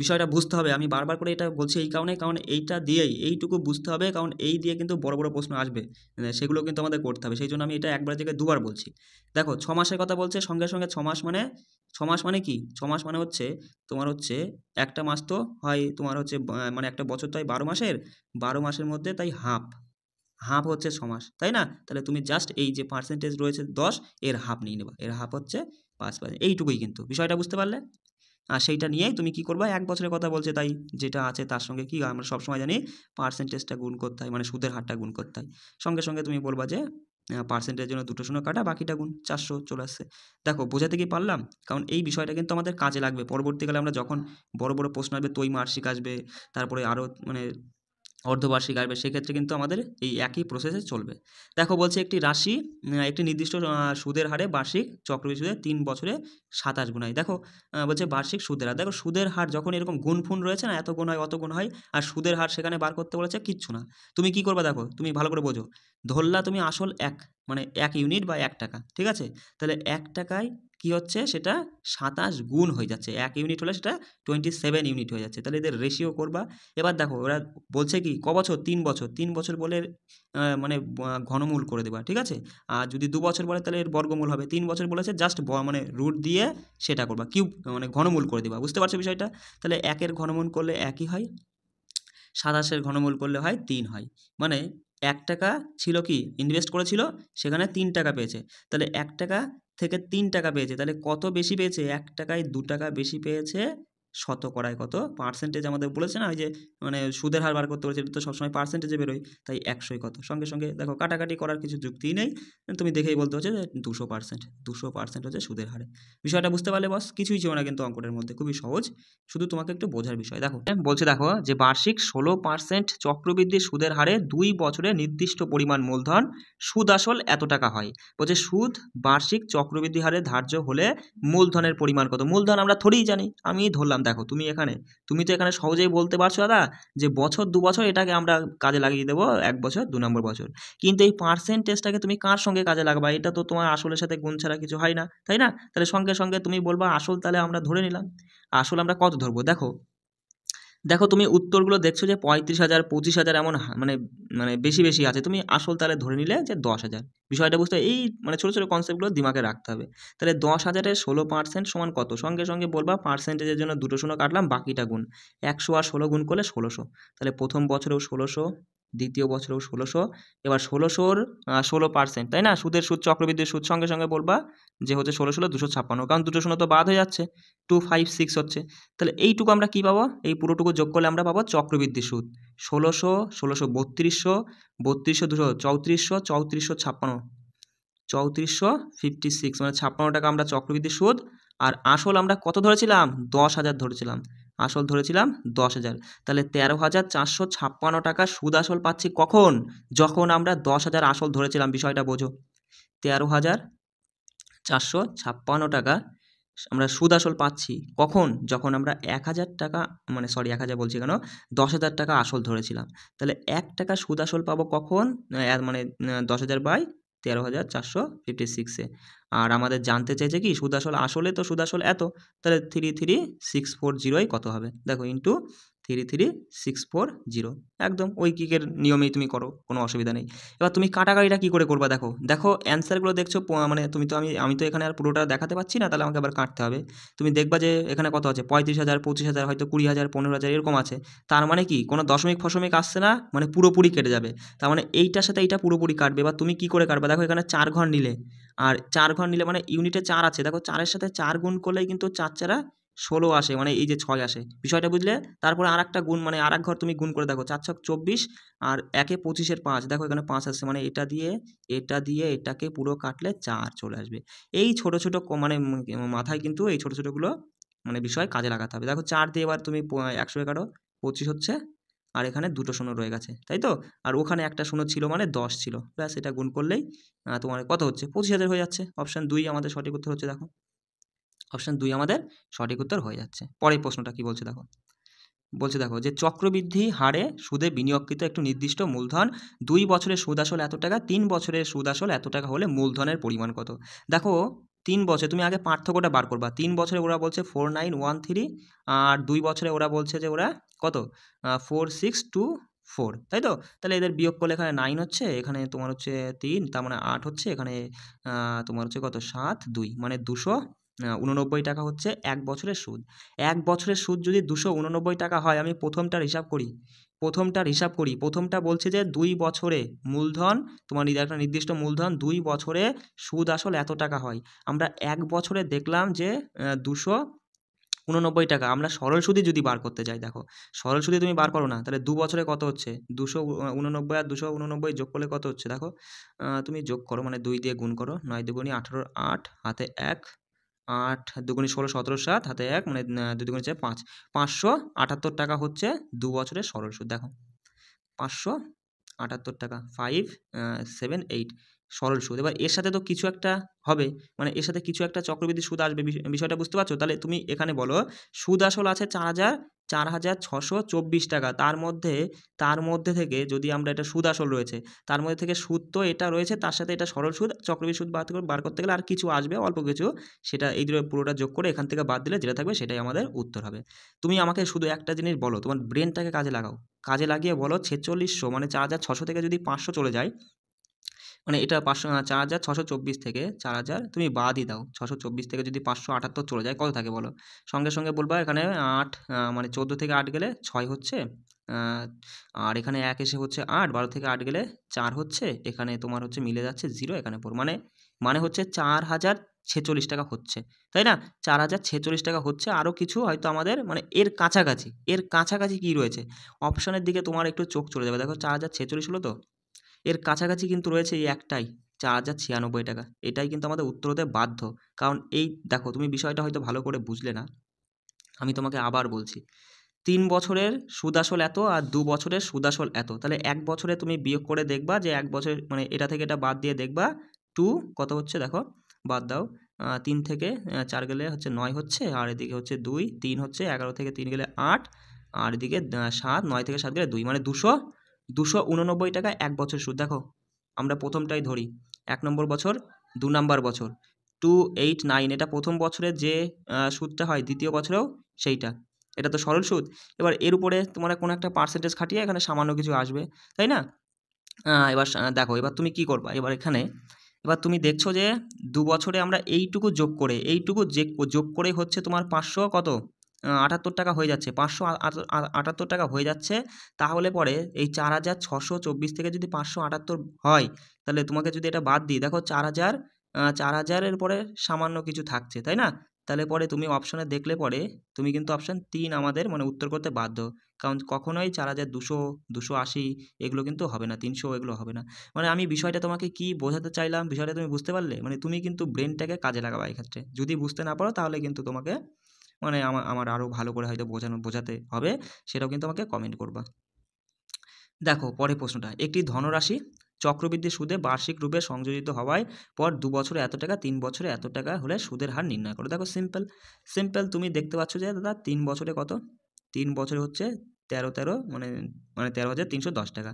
বিষয়টা বুঝতে হবে, আমি বারবার করে এটা বলছি এই কারণে, কারণ এইটা দিয়েই এইটুকু বুঝতে হবে, কারণ এই দিয়ে কিন্তু বড় বড় প্রশ্ন আসবে, সেগুলো কিন্তু আমাদের করতে হবে, সেই জন্য আমি এটা একবার জায়গায় দুবার বলছি। দেখো 6 মাসের কথা বলছে, সঙ্গে সঙ্গে 6 মাস মানে, 6 মাস মানে কি, 6 মাস মানে হচ্ছে তোমার হচ্ছে একটা মাস তো হয় তোমার হচ্ছে মানে একটা বছর তো হয় 12 মাসের, 12 মাসের মধ্যে তাই হাফ হচ্ছে 6 মাস, তাই না? তাহলে তুমি জাস্ট এই যে পার্সেন্টেজ রয়েছে 10, এর হাফ নিয়ে নেবা, এর হাফ হচ্ছে 5%, এইটুকুই কিন্তু, বিষয়টা বুঝতে পারলে? আর সেইটা নিয়েই তুমি কি করবা, 1 বছরের কথা বলছে তাই যেটা আছে তার সঙ্গে কি আমরা সবসময় জানি পার্সেন্টেজটা গুণ করতে হয়, মানে সুদের হারটা গুণ করতে হয়, সঙ্গে সঙ্গে তুমি বলবা যে পার্সেন্টেজের জন্য দুটো শূন্য কাটা, বাকিটা গুণ, 400 চলে আসছে। দেখো বোঝাতে কি পারলাম? কারণ এই বিষয়টা কিন্তু আমাদের কাজে লাগবে পরবর্তীকালে, আমরা যখন বড় বড় প্রশ্ন আসবে, ত্রৈমাসিক আসবে, তারপরে আরও মানে অর্ধবার্ষিক আসবে, সেক্ষেত্রে কিন্তু আমাদের এই একই প্রসেসে চলবে। দেখো বলছে একটি রাশি একটি নির্দিষ্ট সুদের হারে বার্ষিক চক্রবৃদ্ধি সুদে 3 বছরে 27 গুণ হয়। দেখো বলছে বার্ষিক সুদের হার, দেখো সুদের হার যখন এরকম গুণ রয়েছে না, এত গুণ হয় অত গুণ হয়, আর সুদের হার সেখানে বার করতে বলেছে কিচ্ছু না, তুমি কি করবা দেখো, তুমি ভালো করে বোঝো, ধরলা তুমি আসল 1, মানে 1 ইউনিট বা 1 টাকা, ঠিক আছে, তাহলে 1 টাকায় কি হচ্ছে, সেটা 27 গুণ হয়ে যাচ্ছে, 1 ইউনিট হলে সেটা 27 ইউনিট হয়ে যাচ্ছে, তাহলে এদের রেশিও করবা। এবার দেখো ওরা বলছে কি ক বছর, 3 বছর, 3 বছর বলে মানে ঘনমূল করে দেবা, ঠিক আছে। আর যদি 2 বছর বলে তাহলে এর বর্গমূল হবে, 3 বছর বলেছে জাস্ট মানে রুট দিয়ে সেটা করবা, কিউব মানে ঘনমূল করে দিবা, বুঝতে পারছো বিষয়টা? তাহলে 1-এর ঘনমূল করলে 1ই হয়, 27-এর ঘনমূল করলে হয় 3 হয়, মানে 1 টাকা ছিল কি ইনভেস্ট করেছিল, সেখানে 3 টাকা পেয়েছে, তাহলে 1 টাকা থেকে 3 টাকা পেয়েছে, তাহলে কত বেশি পেয়েছে, 1 টাকায় 2 টাকা বেশি পেয়েছে, শতকরায় কত, পার্সেন্টেজ আমাদের বলেছে না ওই যে, মানে সুদের হার বার করতে বলেছে, এটা তো সবসময় পার্সেন্টেজে বেরোয়, তাই 100-ই কত, সঙ্গে সঙ্গে দেখো কাটাকাটি করার কিছু যুক্তিই নেই, তুমি দেখেই বলতে হচ্ছে যে 200% হচ্ছে সুদের হারে। বিষয়টা বুঝতে পারলে বস, কিছুই ছিল না কিন্তু অঙ্কটার মধ্যে, খুবই সহজ, শুধু তোমাকে একটু বোঝার বিষয়। দেখো বলছে দেখো যে বার্ষিক 16% চক্রবৃদ্ধি সুদের হারে 2 বছরে নির্দিষ্ট পরিমাণ মূলধন, সুদ আসল এত টাকা হয়। বলছে সুদ বার্ষিক চক্রবৃদ্ধি হারে ধার্য হলে মূলধনের পরিমাণ কত, মূলধন আমরা থোড়িই জানি, আমি ধরলাম, দেখো তুমি তো এখানে সহজেই বলতে পারছো দাদা যে বছর 2 বছর এটাকে আমরা কাজে লাগিয়ে দেবো, 1 বছর 2 নম্বর বছর, কিন্তু এই পার্সেন্টেজটাকে তুমি কার সঙ্গে কাজে লাগাবা, এটা তো তোমার আসলের সাথে গুণ ছাড়া কিছু হয় না, তাই না? তাহলে সঙ্গে সঙ্গে তুমি বলবা আসল, তাহলে আমরা ধরে নিলাম, আসল আমরা কত ধরবো, দেখো তুমি উত্তরগুলো দেখছো যে 35,000, 25,000 এমন মানে মানে বেশি বেশি আছে, তুমি আসল তাহলে ধরে নিলে যে 10,000। বিষয়টা বুঝতে এই মানে ছোটো ছোটো কনসেপ্টগুলো দিমাগে রাখতে হবে। তাহলে 10,000-এর 16% সমান কত, সঙ্গে সঙ্গে বলবা পার্সেন্টেজের জন্য দুটো শূন্য কাটলাম, বাকিটা গুণ, 100 আর 16 গুণ করলে 1600, তাহলে প্রথম বছরেও 1600, দ্বিতীয় বছরেও 1600, এবার 1600-র 16%, তাই না, সুদ চক্রবৃদ্ধির সুদ, সঙ্গে সঙ্গে বলবা যে হচ্ছে 16 256, কারণ দুটো শূন্য তো বাদ হয়ে যাচ্ছে, 256 হচ্ছে, তাহলে এইটুকু আমরা কি পাবো, এই পুরোটুকু যোগ করলে আমরা পাবো চক্রবৃদ্ধি সুদ, 1600, 3200, 200, 3400, 3456, 3456, মানে 56 টাকা আমরা চক্রবৃদ্ধি সুদ, আর আসল আমরা কত ধরেছিলাম, 10,000 ধরেছিলাম, আসল ধরেছিলাম 10,000, তাহলে 13,456 টাকা সুদ আসল পাচ্ছি কখন, যখন আমরা 10,000 আসল ধরেছিলাম, বিষয়টা বোঝো, 13,456 টাকা আমরা সুদ আসল পাচ্ছি কখন, যখন আমরা 1,000 টাকা, মানে সরি 1,000 বলছি কেন, 10,000 টাকা আসল ধরেছিলাম, তাহলে 1 টাকা সুদ আসল পাবো কখন, মানে 10,000 বাই 13,456-এ, আর আমাদের জানতে চাইছে কি সুদ আসল, আসলে তো সুদ আসল এত, তাহলে 33,640 কত হবে, দেখো ইন্টু 33,640 একদম ওই কিকের নিয়মেই তুমি করো, কোনো অসুবিধা নেই। এবার তুমি কাটাকাটিটা কী করে করবা দেখো, দেখো অ্যান্সারগুলো দেখছো মানে তুমি তো আমি তো এখানে আর পুরোটা দেখাতে পারছি না, তাহলে আমাকে আবার কাটতে হবে। তুমি দেখবা যে এখানে কত আছে 35,000, 25,000, হয়তো 20,000, 15,000 এরকম আছে। তার মানে কি কোনো দশমিক ফসমিক আসছে না, মানে পুরোপুরি কেটে যাবে। তার মানে এইটার সাথে এইটা পুরোপুরি কাটবে। এবার তুমি কী করে কাটবে দেখো, এখানে 4 ঘর নিলে, আর 4 ঘর নিলে মানে ইউনিটে 4 আছে, দেখো 4-এর সাথে 4 গুণ করলেই কিন্তু 4 × 16 আসে, মানে এই যে 6 আসে, বিষয়টা বুঝলে? তারপরে আরেকটা গুণ, মানে আরেক ঘর তুমি গুণ করে দেখো, 4 × 24 আর 1-এ 25-এর 5, দেখো এখানে 5 আসছে, মানে এটা দিয়ে এটাকে পুরো কাটলে 4 চলে আসবে। এই ছোটো ছোটো মানে মাথায় কিন্তু এই ছোটো ছোটোগুলো মানে বিষয় কাজে লাগাতে হবে। দেখো 4 দিয়ে এবার তুমি 100 কাটো, 25 হচ্ছে, আর এখানে 2টো শূন্য রয়ে গেছে, তাই তো? আর ওখানে একটা শূন্য ছিল মানে 10 ছিল, ব্যাস এটা গুণ করলেই তোমার কত হচ্ছে 25,000 হয়ে যাচ্ছে। অপশান 2 আমাদের সঠিক উত্তর হচ্ছে, দেখো অপশান 2 আমাদের সঠিক উত্তর হয়ে যাচ্ছে। পরের প্রশ্নটা কি বলছে দেখো, বলছে দেখো যে চক্রবৃদ্ধি হারে সুদে বিনিয়োগকৃত একটু নির্দিষ্ট মূলধন 2 বছরের সুদ আসল এত টাকা, 3 বছরের সুদ আসল এত টাকা হলে মূলধনের পরিমাণ কত? দেখো 3 বছর, তুমি আগে পার্থক্যটা বার করবা। 3 বছরে ওরা বলছে 4913, আর 2 বছরে ওরা বলছে যে ওরা কত 4624, তাই তো? তাহলে এদের বিয়োগ করলে এখানে 9 হচ্ছে, এখানে তোমার হচ্ছে 3, তার মানে 8 হচ্ছে, এখানে তোমার হচ্ছে কত 7 2, মানে 289 টাকা হচ্ছে 1 বছরের সুদ। 1 বছরের সুদ যদি 289 টাকা হয়, আমি প্রথমটার হিসাব করি, প্রথমটা বলছে যে 2 বছরে মূলধন, তোমার একটা নির্দিষ্ট মূলধন 2 বছরে সুদ আসল এত টাকা হয়। আমরা 1 বছরে দেখলাম যে 289 টাকা। আমরা সরল সুদই যদি বার করতে যাই, দেখো সরল সুদে তুমি বার করো না, তাহলে 2 বছরে কত হচ্ছে 289, আর 289 যোগ করলে কত হচ্ছে দেখো, তুমি যোগ করো, মানে 2 দিয়ে গুণ করো, 9 দুগুণে 18, 8 হাতে 1, 8 দুগুণে 16, 17, 7 হাতে 1, মানে 2 দুগুণে 4 5, 578 টাকা হচ্ছে 2 বছরের সরল সুদ। দেখো 578 টাকা, 578 সরল সুদ। এবার এর সাথে তো কিছু একটা হবে, মানে এর সাথে কিছু একটা চক্রবৃদ্ধি সুদ আসবে, বিষয়টা বুঝতে পারছো? তাহলে তুমি এখানে বলো সুদ আসল আছে 4,624 টাকা, তার মধ্যে থেকে যদি আমরা, এটা সুদ আসল রয়েছে, তার মধ্যে থেকে সুদ তো এটা রয়েছে, তার সাথে এটা সরল সুদ, চক্রবৃদ্ধি সুদ বার করতে গেলে আর কিছু আসবে, অল্প কিছু, সেটা এই পুরোটা যোগ করে এখান থেকে বাদ দিলে যেটা থাকবে সেটাই আমাদের উত্তর হবে। তুমি আমাকে শুধু একটা জিনিস বলো, তোমার ব্রেনটাকে কাজে লাগাও, কাজে লাগিয়ে বলো 4600, মানে 4,600 থেকে যদি 500 চলে যায়, মানে এটা 500, 4,624 থেকে 4,000 তুমি বাদই দাও, 624 থেকে যদি 578 চলে যায়, কত থাকে বলো? সঙ্গে সঙ্গে বলবা এখানে 8, মানে 14 থেকে 8 গেলে 6 হচ্ছে, আর এখানে 1 এসে হচ্ছে 8, 12 থেকে 8 গেলে 4 হচ্ছে, এখানে তোমার হচ্ছে মিলে যাচ্ছে 0, এখানে 4, মানে হচ্ছে 4,046 টাকা হচ্ছে, তাই না? 4,046 টাকা হচ্ছে। আরও কিছু হয়তো আমাদের মানে এর কাছাকাছি কী রয়েছে, অপশানের দিকে তোমার একটু চোখ চলে যাবে। দেখো 4,046 হলো তো, এর কাছাকাছি কিন্তু রয়েছে এই একটাই 4,096 টাকা, এটাই কিন্তু আমাদের উত্তর হতে বাধ্য। কারণ এই দেখো, তুমি বিষয়টা হয়তো ভালো করে বুঝলে না, আমি তোমাকে আবার বলছি। 3 বছরের সুদ আসল এত, আর 2 বছরের সুদ আসল এত, তাহলে 1 বছরে তুমি বিয়োগ করে দেখবা যে 1 বছর, মানে এটা থেকে এটা বাদ দিয়ে দেখবা 2 কত হচ্ছে, দেখো বাদ দাও, 3 থেকে 4 গেলে হচ্ছে 9 হচ্ছে, আর এদিকে হচ্ছে 2, 3 হচ্ছে, 11 থেকে 3 গেলে 8, আর এদিকে 7, 9 থেকে 7 গেলে 2, মানে 289 টাকা 1 বছর সুদ। দেখো আমরা প্রথমটাই ধরি, 1 নম্বর বছর, 2 নাম্বার বছর, 289, এটা প্রথম বছরের যে সুদটা হয়, দ্বিতীয় বছরেও সেইটা, এটা তো সরল সুদ। এবার এর উপরে তোমার কোনো একটা পার্সেন্টেজ খাটিয়ে এখানে সামান্য কিছু আসবে, তাই না? এবার দেখো এবার তুমি কি করবা, এবার তুমি দেখছো যে 2 বছরে আমরা এইটুকু যোগ করে হচ্ছে তোমার 500 কত 78 টাকা হয়ে যাচ্ছে, 578 টাকা হয়ে যাচ্ছে। তাহলে পরে এই 4,624 থেকে যদি 578 হয়, তাহলে তোমাকে যদি এটা বাদ দিই, দেখো 4,000 পরে সামান্য কিছু থাকছে, তাই না? তাহলে পরে তুমি অপশনে দেখলে পরে তুমি কিন্তু অপশান 3 আমাদের মানে উত্তর করতে বাধ্য। কারণ কখনোই 4,200, 280 এগুলো কিন্তু হবে না, 300 এগুলো হবে না। মানে আমি বিষয়টা তোমাকে কি বোঝাতে চাইলাম, বিষয়টা তুমি বুঝতে পারলে? মানে তুমি কিন্তু ব্রেনটাকে কাজে লাগাবা এক্ষেত্রে। যদি বুঝতে না পারো তাহলে কিন্তু তোমাকে মানে আমার আরও ভালো করে হয়তো বোঝাতে হবে, সেটাও কিন্তু আমাকে কমেন্ট করবা। দেখো পরের প্রশ্নটা, একটি ধনরাশি চক্রবৃদ্ধি সুদে বার্ষিক রূপে সংযোজিত হওয়ায় পর 2 বছরে এত টাকা, 3 বছরে এত টাকা হলে সুদের হার নির্ণয় করো। দেখো সিম্পল তুমি দেখতে পাচ্ছ যে দাদা 3 বছরে কত, 3 বছরে হচ্ছে 13 মানে 13,310 টাকা,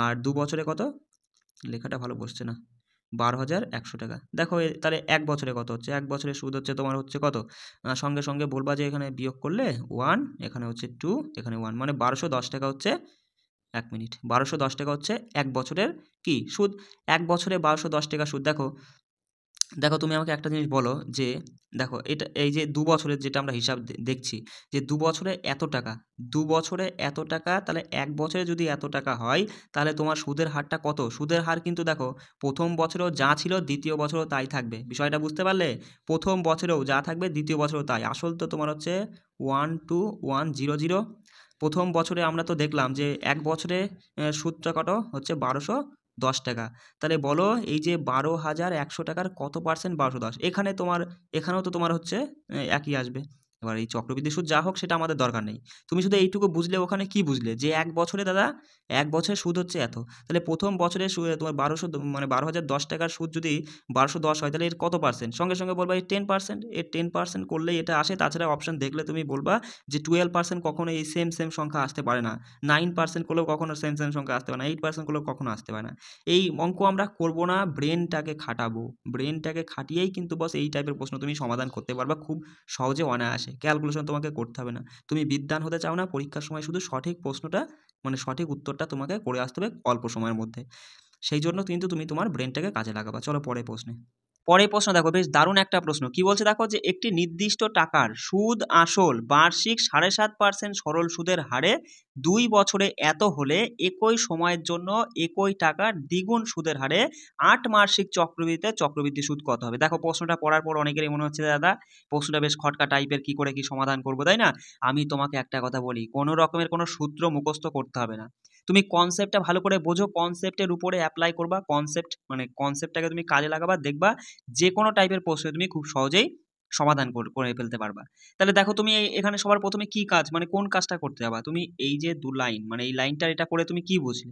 আর 2 বছরে কত, লেখাটা ভালো বসছে না, 12,100 টাকা। দেখো তাহলে 1 বছরে কত হচ্ছে? 1 বছরে সুদ হচ্ছে তোমার হচ্ছে কত? সঙ্গে সঙ্গে বলবা যে এখানে বিয়োগ করলে 1, এখানে হচ্ছে 2, এখানে 1, মানে 1210 টাকা হচ্ছে। 1 মিনিট, 1210 টাকা হচ্ছে 1 বছরের কি সুদ। 1 বছরে 1210 টাকা সুদ। দেখো দেখো তুমি আমাকে একটা জিনিস বলো যে, দেখো এটা এই যে 2 বছরের যেটা আমরা হিসাব দেখছি যে 2 বছরে এত টাকা, 2 বছরে এত টাকা, তাহলে 1 বছরে যদি এত টাকা হয় তাহলে তোমার সুদের হারটা কত? সুদের হার কিন্তু দেখো প্রথম বছরেও যা ছিল দ্বিতীয় বছরেও তাই থাকবে। বিষয়টা বুঝতে পারলে? প্রথম বছরেও যা থাকবে দ্বিতীয় বছরেও তাই। আসল তো তোমার হচ্ছে 12100। প্রথম বছরে আমরা তো দেখলাম যে 1 বছরে সুদটা কত হচ্ছে? 1210 টাকা। তাহলে বলো এই যে 12,100 টাকার কত পার্সেন্ট? 1210। এখানেও তো তোমার হচ্ছে একই আসবে। এবার এই চক্রবৃদ্ধি সুদ যা হোক সেটা আমাদের দরকার নেই। তুমি শুধু এইটুকু বুঝলে, ওখানে কি বুঝলে যে 1 বছরে দাদা 1 বছরে সুদ হচ্ছে এত। তাহলে প্রথম বছরে তোমার 1200 মানে 12,010 টাকার সুদ যদি 1210 হয় তাহলে এর কত পার্সেন্ট? সঙ্গে সঙ্গে বলবা এর 10%। এর 10% করলেই এটা আসে। তাছাড়া অপশন দেখলে তুমি বলবা যে 12% কখনো এই সেম সংখ্যা আসতে পারে না। 9% করলেও কখনো সেম সংখ্যা আসতে পারে না। 8% করলেও কখনো আসতে পারে না। এই অঙ্ক আমরা করব না, ব্রেনটাকে খাটাবো। ব্রেনটাকে খাটিয়েই কিন্তু বস এই টাইপের প্রশ্ন তুমি সমাধান করতে পারবা খুব সহজে, অনায়াসে। ক্যালকুলেশন তোমাকে করতে হবে না। তুমি বিদ্বান হতে চাও না, পরীক্ষার সময় শুধু সঠিক প্রশ্নটা মানে সঠিক উত্তরটা তোমাকে করে আসতে হবে অল্প সময়ের মধ্যে। সেই জন্য কিন্তু তুমি তোমার ব্রেনটাকে কাজে লাগাবা। চলো পরের প্রশ্নে। পরের প্রশ্ন দেখো, বেশ দারুণ একটা প্রশ্ন। কি বলছে দেখো যে একটি নির্দিষ্ট টাকার সুদ আসল বার্ষিক 7.5% সরল সুদের হারে 2 বছরে এত হলে একই সময়ের জন্য একই টাকার দ্বিগুণ সুদের হারে 8 মাসিক চক্রবৃদ্ধিতে চক্রবৃদ্ধি সুদ কত হবে? দেখো প্রশ্নটা পড়ার পর অনেকেরই মনে হচ্ছে দাদা প্রশ্নটা বেশ খটকা টাইপের, কি করে কি সমাধান করবো, তাই না? আমি তোমাকে একটা কথা বলি, কোনো রকমের কোনো সূত্র মুখস্থ করতে হবে না। তুমি কনসেপ্টটা ভালো করে বোঝো, কনসেপ্টের উপরে অ্যাপ্লাই করবা। কনসেপ্টটাকে তুমি কাজে লাগাবা, দেখবা যে কোনো টাইপের প্রশ্ন তুমি খুব সহজেই সমাধান করে ফেলতে পারবা। তাহলে দেখো তুমি এখানে সবার প্রথমে কি কাজ, মানে কোন কাজটা করতে যাবা? তুমি এই যে 2 লাইন, মানে এই লাইনটা এটা করে তুমি কি বুঝলে?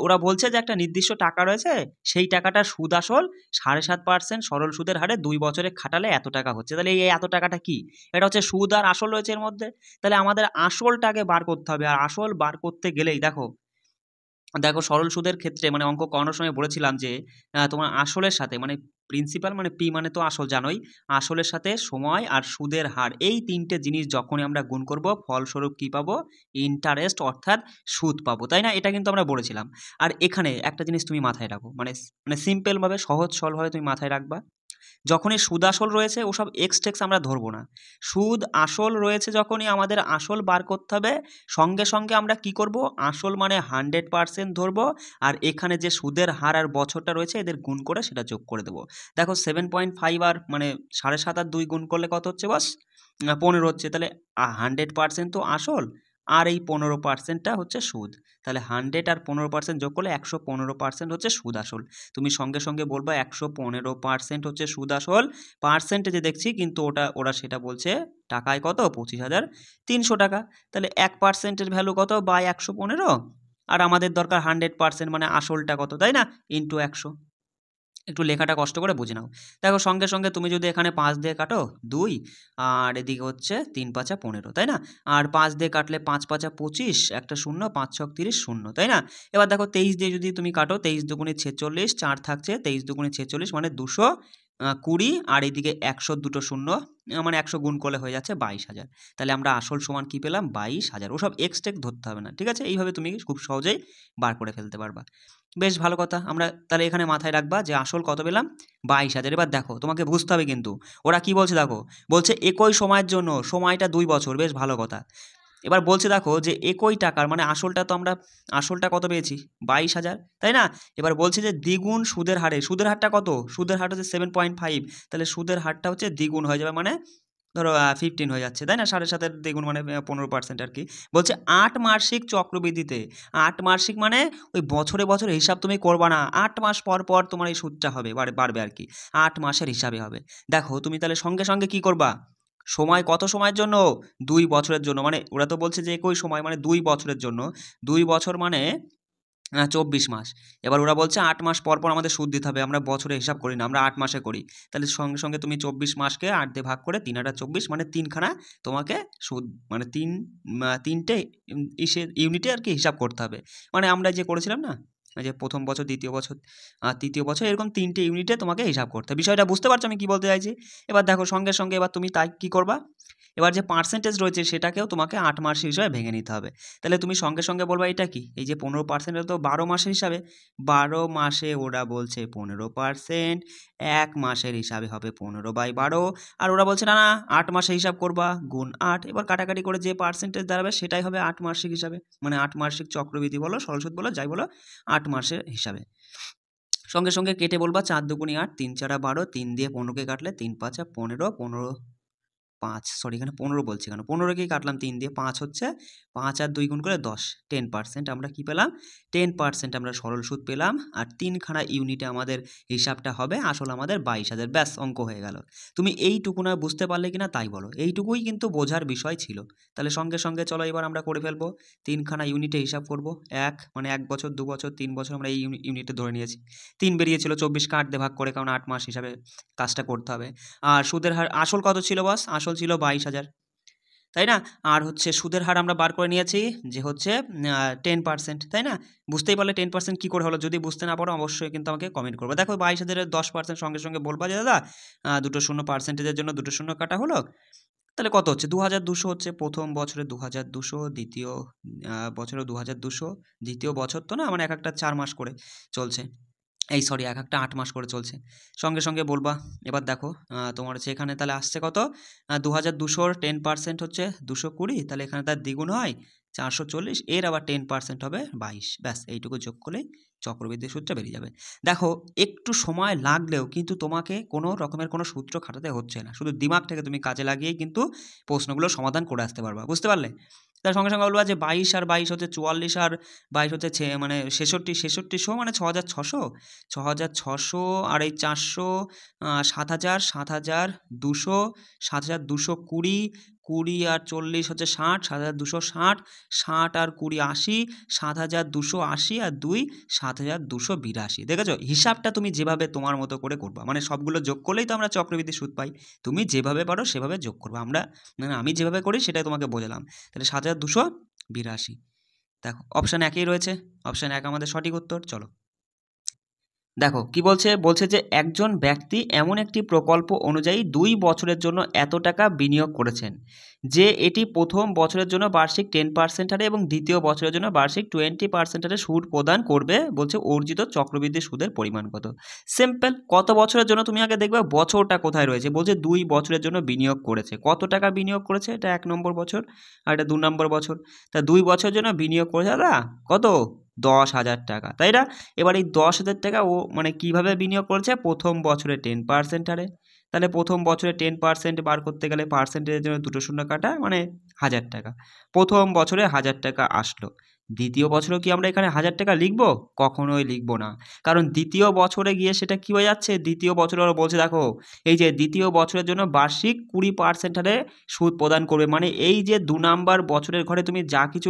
ওরা বলছে যে একটা নির্দিষ্ট টাকা রয়েছে, সেই টাকাটা সুদ আসল 7.5% সরল সুদের হারে 2 বছরে খাটালে এত টাকা হচ্ছে। তাহলে এই এত টাকাটা কি? এটা হচ্ছে সুদ আর আসল রয়েছে এর মধ্যে। তাহলে আমাদের আসলটাকে বার করতে হবে। আর আসল বার করতে গেলেই দেখো দেখো সরল সুদের ক্ষেত্রে মানে অঙ্ক করানোর সময় বলেছিলাম যে তোমার আসলের সাথে মানে প্রিন্সিপাল মানে পি মানে তো আসল জানোই, আসলের সাথে সময় আর সুদের হার, এই তিনটে জিনিস যখনই আমরা গুণ করব ফলস্বরূপ কি পাবো? ইন্টারেস্ট, অর্থাৎ সুদ পাবো, তাই না? এটা কিন্তু আমরা বলেছিলাম। আর এখানে একটা জিনিস তুমি মাথায় রাখো, মানে মানে সিম্পল ভাবে সহজ সরলভাবে তুমি মাথায় রাখবা, যখনই সুদ আসল রয়েছে ওসব এক্স টেক্স আমরা ধরবো না। সুদ আসল রয়েছে যখনই আমাদের আসল বার করতে হবে, সঙ্গে সঙ্গে আমরা কি করব? আসল মানে 100% ধরবো, আর এখানে যে সুদের হার আর বছরটা রয়েছে এদের গুণ করে সেটা যোগ করে দেবো। দেখো 7.5 আর মানে 7.5 আর 2 গুণ করলে কত হচ্ছে বস? 15 হচ্ছে। তাহলে 100% তো আসল, আর এই 15%টা হচ্ছে সুদ। তাহলে 100 আর 15% যোগ করলে 115% হচ্ছে সুদ আসল। তুমি সঙ্গে সঙ্গে বলবা 115% হচ্ছে সুদ আসল। পার্সেন্টেজে দেখছি কিন্তু ওরা সেটা বলছে টাকায় কত? 25,300 টাকা। তাহলে 1%-এর ভ্যালু কত? বাই 115। আর আমাদের দরকার 100% মানে আসলটা কত, তাই না? ইন্টু 100। একটু লেখাটা কষ্ট করে বুঝে নাও। দেখো সঙ্গে সঙ্গে তুমি যদি এখানে 5 দিয়ে কাটো 2, আর এদিকে হচ্ছে 3 5 15, তাই না? আর 5 দিয়ে কাটলে 5 5 25, একটা শূন্য, 5 6 30, শূন্য, তাই না? এবার দেখো 23 দিয়ে যদি তুমি কাটো, 23 দুগুণে 46, 4 থাকছে, 23 দুগুণে 46 মানে 220, আর এদিকে 100 দুটো শূন্য, মানে 100 গুণ করলে হয়ে যাচ্ছে 22,000। তাহলে আমরা আসল সমান কি পেলাম? 22,000। ওসব এক্সটেক ধরতে হবে না, ঠিক আছে? এইভাবে তুমি খুব সহজেই বার করে ফেলতে পারবা। বেশ ভালো কথা। আমরা তাহলে এখানে মাথায় রাখবা যে আসল কত পেলাম? 22,000। এবার দেখো তোমাকে বুঝতে হবে কিন্তু ওরা কি বলছে দেখো, বলছে একই সময়ের জন্য, সময়টা 2 বছর, বেশ ভালো কথা। এবার বলছে দেখো যে একই টাকার মানে আসলটা তো আমরা আসলটা কত পেয়েছি? 22,000, তাই না? এবার বলছে যে দ্বিগুণ সুদের হারে, সুদের হারটা কত? সুদের হার হচ্ছে 7.5, তাহলে সুদের হারটা হচ্ছে দ্বিগুণ হয়ে যাবে, মানে ধরো 15 হয়ে যাচ্ছে, তাই না? 7.5-এর দ্বিগুণ মানে 15% আর কি। বলছে 8 মাসিক চক্রবৃদ্ধিতে। 8 মাসিক মানে ওই বছরে বছরে হিসাব তুমি করবা না, 8 মাস পর পর তোমার এই সুদটা হবে, বাড়বে আর কি। 8 মাসের হিসাবে হবে। দেখো তুমি তাহলে সঙ্গে সঙ্গে কি করবা? সময় কত সময়ের জন্য? 2 বছরের জন্য। মানে ওরা তো বলছে যে একই সময় মানে 2 বছরের জন্য। 2 বছর মানে 24 মাস। এবার ওরা বলছে 8 মাস পর পর আমাদের সুদ দিতে হবে। আমরা বছরে হিসাব করি না, আমরা 8 মাসে করি। তাহলে সঙ্গে সঙ্গে তুমি 24 মাসকে 8 দিয়ে ভাগ করে 3 8 24, মানে 3 খানা তোমাকে সুদ, মানে 3 3টে ইউনিটে আর কি হিসাব করতে হবে। মানে আমরা যে করেছিলাম না যে প্রথম বছর, দ্বিতীয় বছর আর তৃতীয় বছর, এরকম 3টে ইউনিটে তোমাকে হিসাব করতে হবে। বিষয়টা বুঝতে পারছো আমি কী বলতে চাইছি? এবার দেখো সঙ্গে সঙ্গে এবার তুমি তাই কী করবা, এবার যে পার্সেন্টেজ রয়েছে সেটাকেও তোমাকে 8 মাসের হিসাবে ভেঙে নিতে হবে। তাহলে তুমি সঙ্গে সঙ্গে বলবা এটা কি, এই যে 15% তো 12 মাসের হিসাবে, 12 মাসে ওরা বলছে 15%, 1 মাসের হিসাবে হবে 15/12, আর ওরা বলছে না না 8 মাসে হিসাব করবা, গুণ 8। এবার কাটাকাটি করে যে পার্সেন্টেজ দাঁড়াবে সেটাই হবে 8 মাসিক হিসাবে, মানে 8 মাসিক চক্রবৃদ্ধি বলো, সরল সুদ বলো, যাই বলো, 8 মাসের হিসাবে। সঙ্গে সঙ্গে কেটে বলবা 4 দুগুণে 8, 3 4 12, 3 দিয়ে 15কে কাটলে 3 5 15, 15 5, সরি এখানে 15 বলছি কেন, 15কেই কাটলাম 3 দিয়ে, 5 হচ্ছে, 5 আর 2 গুণ করে 10, 10% আমরা কি পেলাম, 10% আমরা সরল সুদ পেলাম। আর 3খানা ইউনিটে আমাদের হিসাবটা হবে, আসলে আমাদের 22,000, ব্যাস অঙ্ক হয়ে গেল। তুমি এইটুকু না বুঝতে পারলে কিনা তাই বলো, এইটুকুই কিন্তু বোঝার বিষয় ছিল। তাহলে সঙ্গে সঙ্গে চলো এবার আমরা করে ফেলবো, 3খানা ইউনিটে হিসাব করব, মানে 1 বছর 2 বছর 3 বছর আমরা এই ইউনিটে ধরে নিয়েছি। 3 বেরিয়েছিল, 24 কাট দিয়ে ভাগ করে, কারণ 8 মাস হিসাবে কাজটা করতে হবে। আর সুদের হার আসল কত ছিল বস, আসল ছিল 22,000, তাই না? আর হচ্ছে সুদের হার আমরা বার করে নিয়েছি যে হচ্ছে 10%, তাই না? বুঝতেই পারলে 10% কী করে হলো, যদি বুঝতে না পারো অবশ্যই কিন্তু আমাকে কমেন্ট করবে। দেখো 22,000-এর 10% সঙ্গে সঙ্গে বলবা যে দাদা দুটো শূন্য পার্সেন্টেজের জন্য দুটো শূন্য কাটা হলো, তাহলে কত হচ্ছে, 2,200 হচ্ছে। প্রথম বছরে 2,200, দ্বিতীয় বছরে 2,200, দ্বিতীয় বছর তো না, মানে এক একটা 4 মাস করে চলছে, এই সরি এক একটা 8 মাস করে চলছে। সঙ্গে সঙ্গে বলবা, এবার দেখো তোমার হচ্ছে এখানে তাহলে আসছে কত, 2,200-র 10% হচ্ছে 220, তাহলে এখানে তার দ্বিগুণ হয় 440, এর আবার 10% হবে 22, ব্যাস এইটুকু যোগ করলেই চক্রবৃদ্ধি সূত্র বেরিয়ে যাবে। দেখো একটু সময় লাগলেও কিন্তু তোমাকে কোনো রকমের কোনো সূত্র খাটাতে হচ্ছে না, শুধু দিমাগটাকে তুমি কাজে লাগিয়েই কিন্তু প্রশ্নগুলো সমাধান করে আসতে পারবা, বুঝতে পারলে? তার সঙ্গে সঙ্গে বলবা যে 22 আর 22 হচ্ছে 44, আর 22 হচ্ছে মানে 66 মানে 6,600, 6,600 আর এই 400, 7,000, 7,200, 7,220, 20 আর 40 হচ্ছে 60, 7,260, 60 আর 20 80, 7,280, আর 2 7,282। দেখেছো হিসাবটা তুমি যেভাবে তোমার মতো করে করবা, মানে সবগুলো যোগ করলেই তো আমরা চক্রবৃদ্ধি সুদ পাই, তুমি যেভাবে পারো সেভাবে যোগ করবা, আমি যেভাবে করি সেটাই তোমাকে বোঝালাম। তাহলে 7,282, দেখো অপশান 1-এই রয়েছে, অপশান 1 আমাদের সঠিক উত্তর। চলো দেখো কি বলছে, বলছে যে একজন ব্যক্তি এমন একটি প্রকল্প অনুযায়ী 2 বছরের জন্য এত টাকা বিনিয়োগ করেছেন যে এটি প্রথম বছরের জন্য বার্ষিক 10% হারে এবং দ্বিতীয় বছরের জন্য বার্ষিক 20% হারে সুদ প্রদান করবে। বলছে অর্জিত চক্রবৃদ্ধি সুদের পরিমাণ কত। সিম্পল, কত বছরের জন্য তুমি আগে দেখবে বছরটা কোথায় রয়েছে, বলছে 2 বছরের জন্য বিনিয়োগ করেছে, কত টাকা বিনিয়োগ করেছে, এটা 1 নম্বর বছর আর এটা 2 নম্বর বছর, তা 2 বছরের জন্য বিনিয়োগ করেছে দাদা কত, 10,000 টাকা, তাই না? এবার এই 10,000 টাকা ও মানে কীভাবে বিনিয়োগ করেছে, প্রথম বছরে 10% হারে, তাহলে প্রথম বছরে 10% বার করতে গেলে পার্সেন্টেজের জন্য দুটো শূন্য কাটা, মানে 1,000 টাকা, প্রথম বছরে 1,000 টাকা আসলো। দ্বিতীয় বছরেও কি আমরা এখানে 1,000 টাকা লিখবো, কখনোই লিখবো না, কারণ দ্বিতীয় বছরে গিয়ে সেটা কী হয়ে যাচ্ছে, দ্বিতীয় বছরে ওরা বলছে দেখো এই যে দ্বিতীয় বছরের জন্য বার্ষিক 20% হারে সুদ প্রদান করবে, মানে এই যে 2 নাম্বার বছরের ঘরে তুমি যা কিছু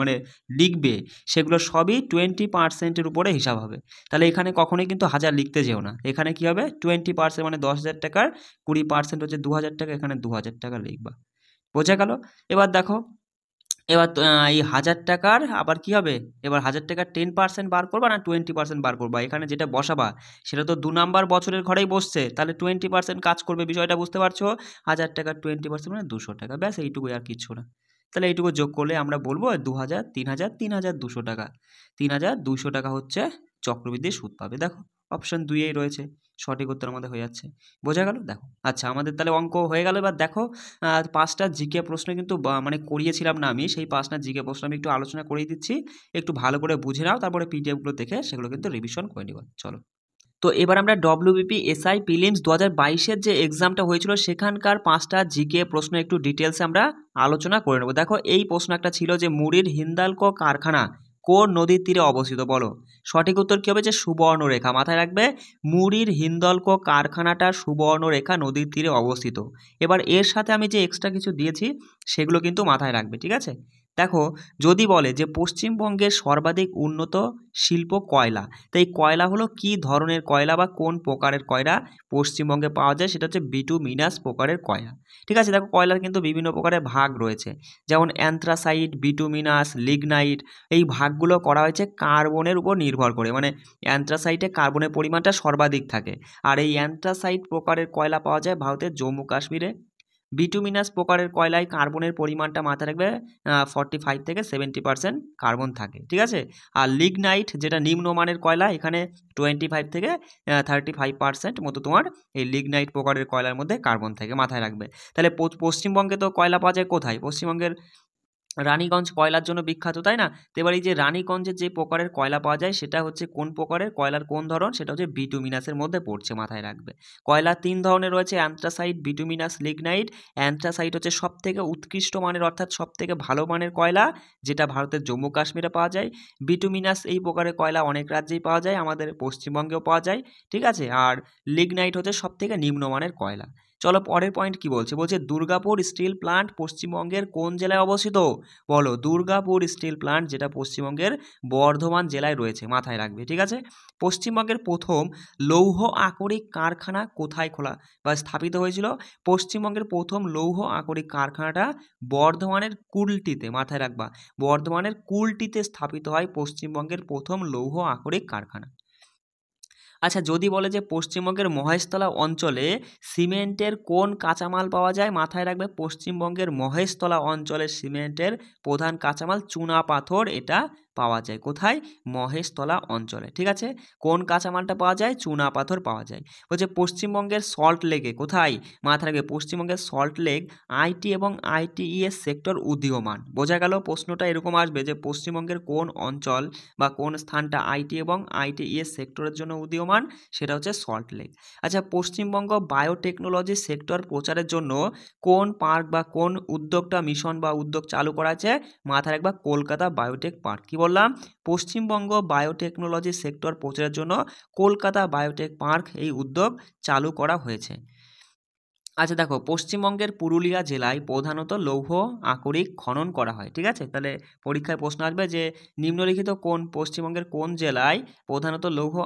মানে লিখবে সেগুলো সবই 20%-এর উপরে হিসাব হবে। তাহলে এখানে কখনোই কিন্তু 1,000 লিখতে যেও না, এখানে কি হবে 20%, মানে 10,000 টাকার 20% হচ্ছে 2,000 টাকা, এখানে 2,000 টাকা লিখবা, বোঝা গেল? এবার দেখো এবার এই 1,000 টাকার আবার কি হবে, এবার 1,000 টাকার 10% বার করবা না 20% বার করবা, এখানে যেটা বসাবা সেটা তো 2 নাম্বার বছরের ঘরেই বসছে, তাহলে 20% কাজ করবে, বিষয়টা বুঝতে পারছো? 1,000 টাকার 20% মানে 200 টাকা, ব্যাস এইটুকুই, আর কিচ্ছু না। তাহলে এইটুকু যোগ করলে আমরা বলবো 2,000, 3,000, 3,200 টাকা, 3,200 টাকা হচ্ছে চক্রবৃদ্ধি সুদ পাবে। দেখো অপশান 2-এই রয়েছে, সঠিক উত্তর আমাদের হয়ে যাচ্ছে, বোঝা গেল? দেখো আচ্ছা আমাদের তাহলে অঙ্ক হয়ে গেল। এবার দেখো 5টা জিকে প্রশ্ন কিন্তু মানে করিয়েছিলাম না আমি, সেই 5টা জিকে প্রশ্ন আমি একটু আলোচনা করিয়ে দিচ্ছি, একটু ভালো করে বুঝে নাও, তারপরে পিডিএফগুলো দেখে সেগুলো কিন্তু রিভিশন করে নিবা। চলো তো এবার আমরা ডব্লিউবিপি এসআই প্রিলিমস 2022-এর যে এক্সামটা হয়েছিল সেখানকার 5টা জিকে প্রশ্ন একটু ডিটেলসে আমরা আলোচনা করে নেব। দেখো এই প্রশ্ন একটা ছিল যে মুড়ির হিন্দালকো কারখানা কোন নদীর তীরে অবস্থিত, বলো সঠিক উত্তর কী হবে, যে সুবর্ণরেখা, মাথায় রাখবে মুড়ির হিন্দালকো কারখানাটা সুবর্ণরেখা নদীর তীরে অবস্থিত। এবার এর সাথে আমি যে এক্সট্রা কিছু দিয়েছি সেগুলো কিন্তু মাথায় রাখবে, ঠিক আছে? দেখো যদি বলে যে পশ্চিমবঙ্গের সর্বাধিক উন্নত শিল্প কয়লা, তো এই কয়লা হলো কি ধরনের কয়লা বা কোন প্রকারের কয়লা পশ্চিমবঙ্গে পাওয়া যায়, সেটা হচ্ছে বিটুমিনাস প্রকারের কয়লা। ঠিক আছে, দেখো কয়লার কিন্তু বিভিন্ন প্রকারের ভাগ রয়েছে, যেমন অ্যানথ্রাসাইট, বিটুমিনাস, লিগনাইট। এই ভাগগুলো করা হয়েছে কার্বনের উপর নির্ভর করে, মানে অ্যানথ্রাসাইটে কার্বনের পরিমাণটা সর্বাধিক থাকে। আর এই অ্যানথ্রাসাইট প্রকারের কয়লা পাওয়া যায় ভারতের জম্মু কাশ্মীরে। বিটুমিনাস প্রকারের কয়লায় কার্বনের পরিমাণটা মাথায় রাখবে 45 থেকে 70% কার্বন থাকে। ঠিক আছে, আর লিগনাইট যেটা নিম্নমানের কয়লা, এখানে 25 থেকে 35% মতো তোমার এই লিগনাইট প্রকারের কয়লার মধ্যে কার্বন থাকে, মাথায় রাখবে। তাহলে পশ্চিমবঙ্গে তো কয়লা পাওয়া যায় কোথায়? পশ্চিমবঙ্গের রানীগঞ্জ কয়লার জন্য বিখ্যাত, তাই না? তো এবার এই যে রানীগঞ্জের যে প্রকারের কয়লা পাওয়া যায় সেটা হচ্ছে কোন প্রকারের কয়লার কোন ধরন, সেটা হচ্ছে বিটুমিনাসের মধ্যে পড়ছে, মাথায় রাখবে। কয়লা তিন ধরনের রয়েছে, অ্যানথ্রাসাইট, বিটুমিনাস, লিগনাইট। অ্যানথ্রাসাইট হচ্ছে সব থেকে উৎকৃষ্ট মানের অর্থাৎ সব থেকে ভালো মানের কয়লা, যেটা ভারতের জম্মু কাশ্মীরে পাওয়া যায়। বিটুমিনাস এই প্রকারের কয়লা অনেক রাজ্যেই পাওয়া যায়, আমাদের পশ্চিমবঙ্গেও পাওয়া যায়। ঠিক আছে, আর লিগনাইট হচ্ছে সব থেকে নিম্নমানের কয়লা। চলো পরের পয়েন্ট কি বলছে, বলছে দুর্গাপুর স্টিল প্লান্ট পশ্চিমবঙ্গের কোন জেলায় অবস্থিত? বলো, দুর্গাপুর স্টিল প্লান্ট যেটা পশ্চিমবঙ্গের বর্ধমান জেলায় রয়েছে, মাথায় রাখবে। ঠিক আছে, পশ্চিমবঙ্গের প্রথম লৌহ আকরিক কারখানা কোথায় খোলা বা স্থাপিত হয়েছিল? পশ্চিমবঙ্গের প্রথম লৌহ আকরিক কারখানাটা বর্ধমানের কুলটিতে, মাথায় রাখবা, বর্ধমানের কুলটিতে স্থাপিত হয় পশ্চিমবঙ্গের প্রথম লৌহ আকরিক কারখানা। আচ্ছা যদি বলে যে পশ্চিমবঙ্গের মহেশতলা অঞ্চলে সিমেন্টের কোন কাঁচামাল পাওয়া যায়, মাথায় রাখবে পশ্চিমবঙ্গের মহেশতলা অঞ্চলে সিমেন্টের প্রধান কাঁচামাল চুনা পাথর, এটা পাওয়া যায় কোথায়? মহেশতলা অঞ্চলে। ঠিক আছে, কোন কাঁচামালটা পাওয়া যায়? চুনা পাথর পাওয়া যায়। বলছে পশ্চিমবঙ্গের সল্ট লেকে কোথায়, মাথায় রাখবে পশ্চিমবঙ্গের সল্ট লেক আইটি এবং আইটিইএস সেক্টর উদীয়মান। বোঝা গেল, প্রশ্নটা এরকম আসবে যে পশ্চিমবঙ্গের কোন অঞ্চল বা কোন স্থানটা আইটি এবং আইটিইএস সেক্টরের জন্য উদীয়মান, সেটা হচ্ছে সল্ট লেক। আচ্ছা পশ্চিমবঙ্গ বায়োটেকনোলজি সেক্টর প্রচারের জন্য কোন পার্ক বা কোন উদ্যোগটা মিশন বা উদ্যোগ চালু করা আছে, মাথায় রাখবা কলকাতা বায়োটেক পার্ক। কি বললাম? পশ্চিমবঙ্গ বায়োটেকনোলজি সেক্টর প্রচারের জন্য কলকাতা বায়োটেক পার্ক এই উদ্যোগ চালু করা হয়েছে। আচ্ছা দেখো পশ্চিমবঙ্গের পুরুলিয়া জেলায় প্রধানত লৌহ আকরিক খনন করা হয়। ঠিক আছে, তাহলে পরীক্ষায় প্রশ্ন আসবে যে নিম্নলিখিত কোন পশ্চিমবঙ্গের কোন জেলায় প্রধানত লৌহ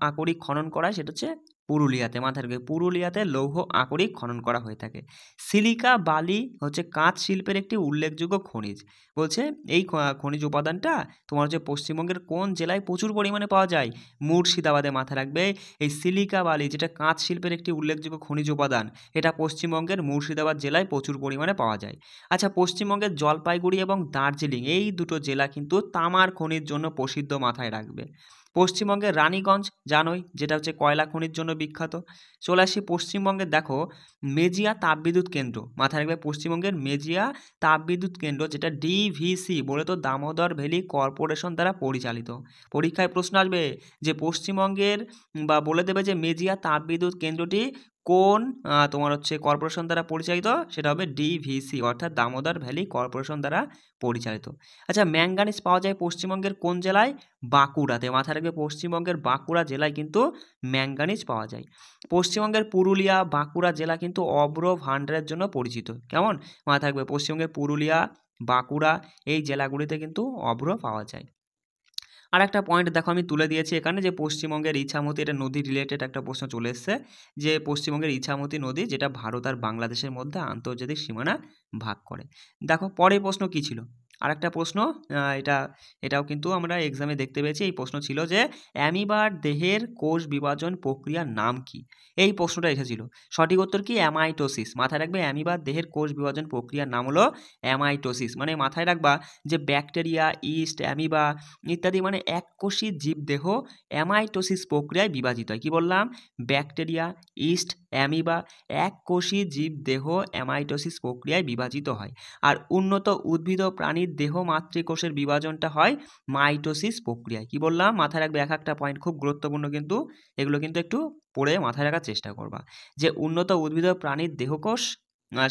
আকরিক খনন করা হয়, সেটা হচ্ছে পুরুলিয়াতে, মাথায় রাখবে পুরুলিয়াতে লৌহ আকরিক খনন করা হয়ে থাকে। সিলিকা বালি হচ্ছে কাঁচ শিল্পের একটি উল্লেখযোগ্য খনিজ। বলছে এই খনিজ উপাদানটা তোমার হচ্ছে পশ্চিমবঙ্গের কোন জেলায় প্রচুর পরিমাণে পাওয়া যায়? মুর্শিদাবাদে, মাথায় রাখবে। এই সিলিকা বালি যেটা কাঁচ শিল্পের একটি উল্লেখযোগ্য খনিজ উপাদান, এটা পশ্চিমবঙ্গের মুর্শিদাবাদ জেলায় প্রচুর পরিমাণে পাওয়া যায়। আচ্ছা পশ্চিমবঙ্গের জলপাইগুড়ি এবং দার্জিলিং এই দুটো জেলা কিন্তু তামার খনির জন্য প্রসিদ্ধ, মাথায় রাখবে। পশ্চিমবঙ্গের রানীগঞ্জ জানোই, যেটা হচ্ছে কয়লা খনির জন্য বিখ্যাত। চলে আসি পশ্চিমবঙ্গের, দেখো মেজিয়া তাপবিদ্যুৎ কেন্দ্র, মাথায় রাখবে পশ্চিমবঙ্গের মেজিয়া তাপবিদ্যুৎ কেন্দ্র, যেটা ডিভিসি বলে তো দামোদর ভ্যালি কর্পোরেশন দ্বারা পরিচালিত। পরীক্ষায় প্রশ্ন আসবে যে পশ্চিমবঙ্গের বা বলে দেবে যে মেজিয়া তাপবিদ্যুৎ কেন্দ্রটি কোন তোমার হচ্ছে কর্পোরেশন দ্বারা পরিচালিত, সেটা হবে ডিভিসি অর্থাৎ দামোদর ভ্যালি কর্পোরেশন দ্বারা পরিচালিত। আচ্ছা ম্যাঙ্গানিজ পাওয়া যায় পশ্চিমবঙ্গের কোন জেলায়? বাঁকুড়াতে, মাথায় রাখবে পশ্চিমবঙ্গের বাঁকুড়া জেলায় কিন্তু ম্যাঙ্গানিজ পাওয়া যায়। পশ্চিমবঙ্গের পুরুলিয়া বাঁকুড়া জেলা কিন্তু অভ্র ভাণ্ডারের জন্য পরিচিত। কেমন? মাথায় রাখবে পশ্চিমবঙ্গের পুরুলিয়া বাঁকুড়া এই জেলাগুলিতে কিন্তু অভ্র পাওয়া যায়। আর একটা পয়েন্ট দেখো আমি তুলে দিয়েছি এখানে যে পশ্চিমবঙ্গের ইছামতি, এটা নদী রিলেটেড একটা প্রশ্ন চলে এসছে, যে পশ্চিমবঙ্গের ইছামতি নদী যেটা ভারত আর বাংলাদেশের মধ্যে আন্তর্জাতিক সীমানা ভাগ করে। দেখো পরের প্রশ্ন কি ছিল, আর একটা প্রশ্ন, এটাও কিন্তু আমরা এক্সামে দেখতে পেয়েছি। এই প্রশ্ন ছিল যে অ্যামিবার দেহের কোষ বিভাজন প্রক্রিয়ার নাম কি? এই প্রশ্নটা এসেছিল। সঠিক উত্তর কি? অ্যামাইটোসিস। মাথায় রাখবে অ্যামিবার দেহের কোষ বিভাজন প্রক্রিয়ার নাম হলো অ্যামাইটোসিস। মানে মাথায় রাখবা যে ব্যাকটেরিয়া, ইস্ট, অ্যামিবা ইত্যাদি মানে এককোষী জীবদেহ অ্যামাইটোসিস প্রক্রিয়ায় বিভাজিত হয়। কি বললাম? ব্যাকটেরিয়া, ইস্ট, অ্যামিবা এককোষী জীবদেহ অ্যামাইটোসিস প্রক্রিয়ায় বিভাজিত হয়। আর উন্নত উদ্ভিদ ও প্রাণীর দেহ মাতৃকোষের বিভাজনটা হয় মাইটোসিস প্রক্রিয়ায়। কি বললাম? মাথায় রাখবে, এক একটা পয়েন্ট খুব গুরুত্বপূর্ণ কিন্তু, এগুলো কিন্তু একটু পড়ে মাথায় রাখার চেষ্টা করবা। যে উন্নত উদ্ভিদ ও প্রাণীর দেহকোষ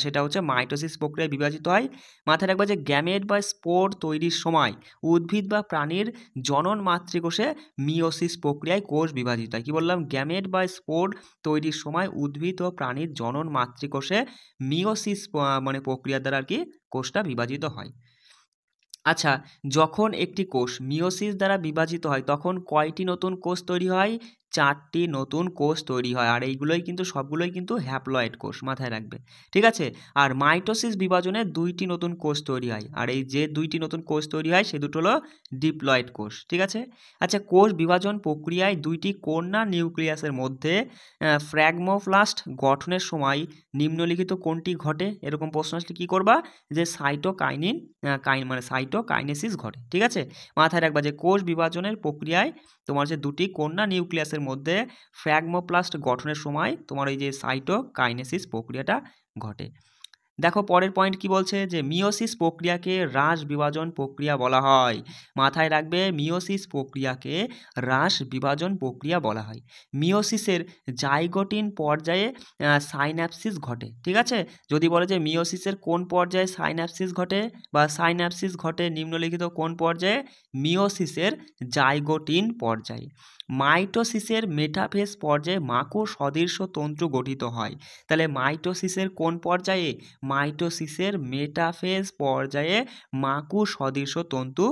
সেটা হচ্ছে মাইটোসিস প্রক্রিয়ায় বিভাজিত হয়। মাথায় রাখবা যে গ্যামেট বা স্পোর তৈরির সময় উদ্ভিদ বা প্রাণীর জনন মাতৃকোষে মিওসিস প্রক্রিয়ায় কোষ বিভাজিত হয়। কি বললাম? গ্যামেট বা স্পোর তৈরির সময় উদ্ভিদ ও প্রাণীর জনন মাতৃকোষে মিওসিস মানে প্রক্রিয়া দ্বারা আর কি কোষটা বিভাজিত হয়। আচ্ছা, যখন একটি কোষ মিয়োসিস দ্বারা বিভাজিত হয় তখন কয়টি নতুন কোষ তৈরি হয়? 4টি নতুন কোষ তৈরি হয়। আর এইগুলোই কিন্তু সবগুলোই কিন্তু হ্যাপ্লয়েড কোষ, মাথায় রাখবে। ঠিক আছে? আর মাইটোসিস বিভাজনে 2টি নতুন কোষ তৈরি হয়। আর এই যে 2টি নতুন কোষ তৈরি হয় সে দুটো হলো ডিপ্লয়েড কোষ। ঠিক আছে? আচ্ছা, কোষ বিভাজন প্রক্রিয়ায় 2টি কন্যা নিউক্লিয়াসের মধ্যে ফ্র্যাগমোপ্লাস্ট গঠনের সময় নিম্নলিখিত কোনটি ঘটে? এরকম প্রশ্ন আসলে কী করবা? যে সাইটোকাইনিন মানে সাইটোকাইনেসিস ঘটে। ঠিক আছে? মাথায় রাখবা যে কোষ বিভাজনের প্রক্রিয়ায় তোমার যে 2টি কন্যা নিউক্লিয়াসের মধ্যে ফ্র্যাগমোপ্লাস্ট গঠনের সময় তোমার এই যে সাইটোকাইনেসিস প্রক্রিয়াটা ঘটে। দেখো পরের পয়েন্ট কি বলছে, যে মিয়োসিস প্রক্রিয়াকে হ্রাস বিভাজন প্রক্রিয়া বলা হয়। মাথায় রাখবে, মিয়োসিস প্রক্রিয়াকে হ্রাস বিভাজন প্রক্রিয়া বলা হয়। মিয়োসিসের জাইগোটিন পর্যায়ে সাইন্যাপসিস ঘটে। ঠিক আছে? যদি বলে যে মিয়োসিসের কোন পর্যায়ে সাইন্যাপসিস ঘটে বা সাইন্যাপসিস ঘটে নিম্নলিখিত কোন পর্যায়ে? মিয়োসিসের জাইগোটিন পর্যায়ে। মাইটোসিসের মেটাফেজ পর্যায়ে মাকড় সদৃশ তন্তু গঠিত হয়। তাহলে মাইটোসিসের কোন পর্যায়ে? মাইটোসিসের মেটাফেজ পর্যায়ে মাকড় সদৃশ তন্তু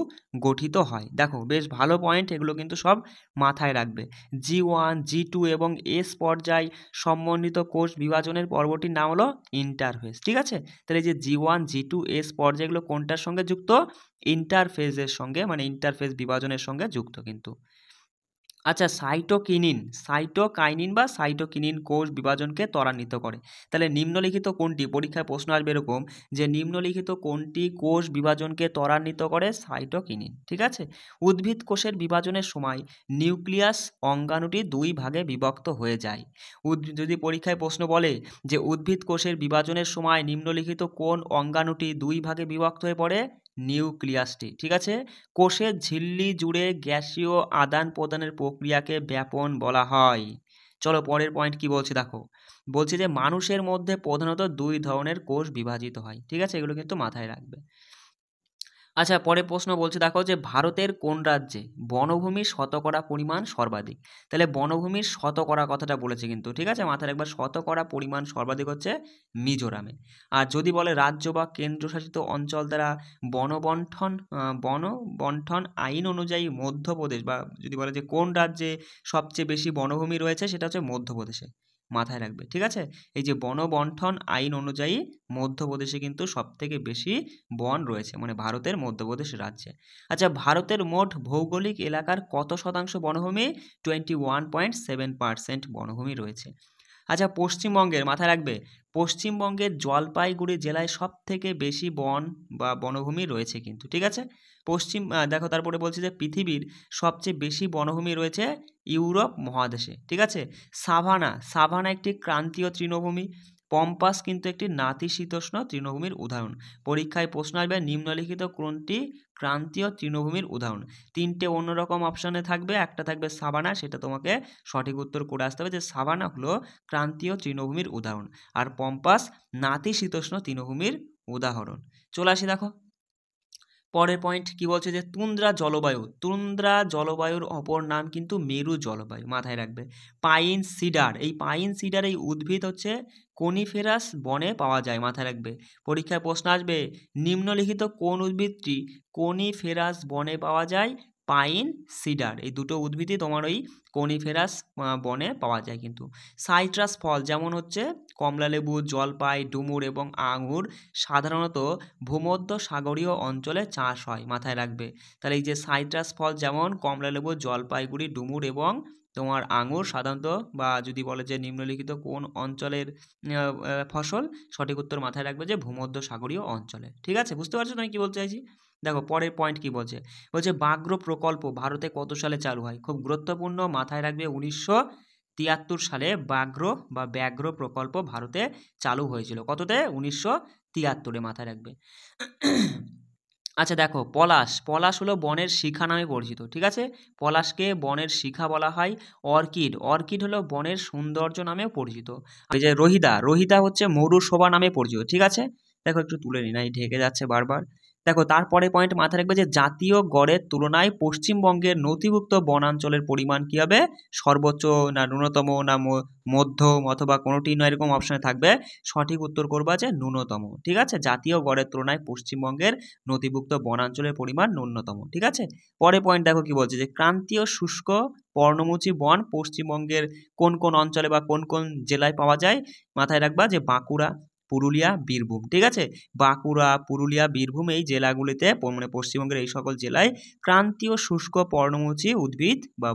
গঠিত হয়। দেখো বেশ ভালো পয়েন্ট, এগুলো কিন্তু সব মাথায় রাখবে। G1, G2 এবং S পর্যায় সমন্বিত কোষ বিভাজনের পর্বটির নাম হলো ইন্টারফেজ। ঠিক আছে? তাহলে এই যে G1, G2, S পর্যায়গুলো কোনটার সঙ্গে যুক্ত? ইন্টারফেজের সঙ্গে, মানে ইন্টারফেজ বিভাজনের সঙ্গে যুক্ত কিন্তু। আচ্ছা, সাইটোকাইনিন বা সাইটোকিনিন কোষ বিভাজনকে ত্বরান্বিত করে। তাহলে নিম্নলিখিত কোনটি, পরীক্ষায় প্রশ্ন আসবে এরকম যে নিম্নলিখিত কোনটি কোষ বিভাজনকে ত্বরান্বিত করে? সাইটোকিনিন। ঠিক আছে? উদ্ভিদ কোষের বিভাজনের সময় নিউক্লিয়াস অঙ্গাণুটি 2 ভাগে বিভক্ত হয়ে যায়। যদি পরীক্ষায় প্রশ্ন বলে যে উদ্ভিদ কোষের বিভাজনের সময় নিম্নলিখিত কোন অঙ্গাণুটি 2 ভাগে বিভক্ত হয়ে পড়ে? নিউক্লিয়াসটি। ঠিক আছে? কোষের ঝিল্লি জুড়ে গ্যাসীয় আদান প্রদানের প্রক্রিয়াকে ব্যাপন বলা হয়। চলো পরের পয়েন্ট কি বলছে দেখো। বলছে যে মানুষের মধ্যে প্রধানত 2 ধরনের কোষ বিভাজিত হয়। ঠিক আছে? এগুলো কিন্তু মাথায় রাখবে। আচ্ছা, পরের প্রশ্ন বলছে দেখো যে ভারতের কোন রাজ্যে বনভূমির শতকরা পরিমাণ সর্বাধিক? তাহলে বনভূমির শতকরা কথাটা বলেছে কিন্তু। ঠিক আছে? মাথায় রাখবা, শতকরা পরিমাণ সর্বাধিক হচ্ছে মিজোরামে। আর যদি বলে রাজ্য বা কেন্দ্রশাসিত অঞ্চল দ্বারা বনবণ্টন আইন অনুযায়ী মধ্যপ্রদেশ, বা যদি বলে যে কোন রাজ্যে সবচেয়ে বেশি বনভূমি রয়েছে, সেটা হচ্ছে মধ্যপ্রদেশে। মাথায় রাখবে। ঠিক আছে? এই যে বনবণ্টন আইন অনুযায়ী মধ্যপ্রদেশে কিন্তু সবথেকে বেশি বন রয়েছে, মানে ভারতের মধ্যপ্রদেশ রাজ্যে। আচ্ছা, ভারতের মোট ভৌগোলিক এলাকার কত শতাংশ বনভূমি? 21.7% বনভূমি রয়েছে। আচ্ছা, পশ্চিমবঙ্গের, মাথায় রাখবে, পশ্চিমবঙ্গের জলপাইগুড়ি জেলায় সবথেকে বেশি বন বা বনভূমি রয়েছে কিন্তু। ঠিক আছে? দেখো তারপরে বলছে যে পৃথিবীর সবচেয়ে বেশি বনভূমি রয়েছে ইউরোপ মহাদেশে। ঠিক আছে? সাভানা একটি ক্রান্তীয় তৃণভূমি। পম্পাস কিন্তু একটি নাতিশীতোষ্ণ তৃণভূমির উদাহরণ। পরীক্ষায় প্রশ্ন আসবে নিম্নলিখিত কোনটি ক্রান্তীয় তৃণভূমির উদাহরণ? 3টে অন্যরকম অপশানে থাকবে, একটা থাকবে সাভানা, সেটা তোমাকে সঠিক উত্তর করে আসতে হবে যে সাভানা হলো ক্রান্তীয় তৃণভূমির উদাহরণ, আর পম্পাস নাতিশীতোষ্ণ তৃণভূমির উদাহরণ। চলে আসি দেখো পরের পয়েন্ট কি বলছে, যে তুন্দ্রা জলবায়ুর অপর নাম কিন্তু মেরু জলবায়ু। মাথায় রাখবে। পাইন সিডার এই উদ্ভিদ হচ্ছে কনিফেরাস বনে পাওয়া যায়। মাথায় রাখবে। পরীক্ষায় প্রশ্ন আসবে নিম্নলিখিত কোন উদ্ভিদটি কনিফেরাস বনে পাওয়া যায়? পাইন সিডার, এই দুটো উদ্ভিদই তোমার ওই কনিফেরাস বনে পাওয়া যায় কিন্তু। সাইট্রাস ফল যেমন হচ্ছে কমলালেবু, জলপাই, ডুমুর এবং আঙুর সাধারণত ভূমধ্য সাগরীয় অঞ্চলে চাষ হয়। মাথায় রাখবে। তাহলে এই যে সাইট্রাস ফল যেমন কমলালেবু, জলপাইগুড়ি, ডুমুর এবং তোমার আঙুর সাধারণত, বা যদি বলে যে নিম্নলিখিত কোন অঞ্চলের ফসল, সঠিক উত্তর মাথায় রাখবে যে ভূমধ্য সাগরীয় অঞ্চলে। ঠিক আছে? বুঝতে পারছো তুমি কি বলতে চাইছি? দেখো পরের পয়েন্ট কি বলছে, ব্যাঘ্র প্রকল্প ভারতে কত সালে চালু হয়? খুব গুরুত্বপূর্ণ, মাথায় রাখবে 1973 সালে ব্যাঘ্র প্রকল্প ভারতে চালু হয়েছিল। কততে? 1973-এ। মাথায় রাখবে। আচ্ছা দেখো, পলাশ হলো বনের শিখা নামে পরিচিত। ঠিক আছে? পলাশকে বনের শিখা বলা হয়। অর্কিড হলো বনের সৌন্দর্য নামেও পরিচিত। এই যে রোহিতা হচ্ছে মরুশোভা নামে পরিচিত। ঠিক আছে? দেখো একটু তুলে নি, নাই ঢেকে যাচ্ছে বারবার। দেখো তারপরে পয়েন্ট মাথায় রাখবে যে জাতীয় গড়ের তুলনায় পশ্চিমবঙ্গের নথিভুক্ত বনাঞ্চলের পরিমাণ কি হবে, সর্বোচ্চ না ন্যূনতম না মধ্যম অথবা কোনোটি নয়, এরকম অপশনে থাকবে। সঠিক উত্তর করবা যে ন্যূনতম। ঠিক আছে, জাতীয় গড়ের তুলনায় পশ্চিমবঙ্গের নথিভুক্ত বনাঞ্চলের পরিমাণ ন্যূনতম। ঠিক আছে, পরে পয়েন্ট দেখো কি বলছে যে ক্রান্তীয় শুষ্ক পর্ণমোচী বন পশ্চিমবঙ্গের কোন কোন অঞ্চলে বা কোন কোন জেলায় পাওয়া যায়, মাথায় রাখবা যে বাঁকুড়া, পুরুলিয়া, বীরভূম। ঠিক আছে, বাঁকুড়া, পুরুলিয়া, বীরভূম এই জেলাগুলিতে মানে পশ্চিমবঙ্গের এই সকল জেলায় ক্রান্তীয় শুষ্ক পর্ণমোচী উদ্ভিদ বা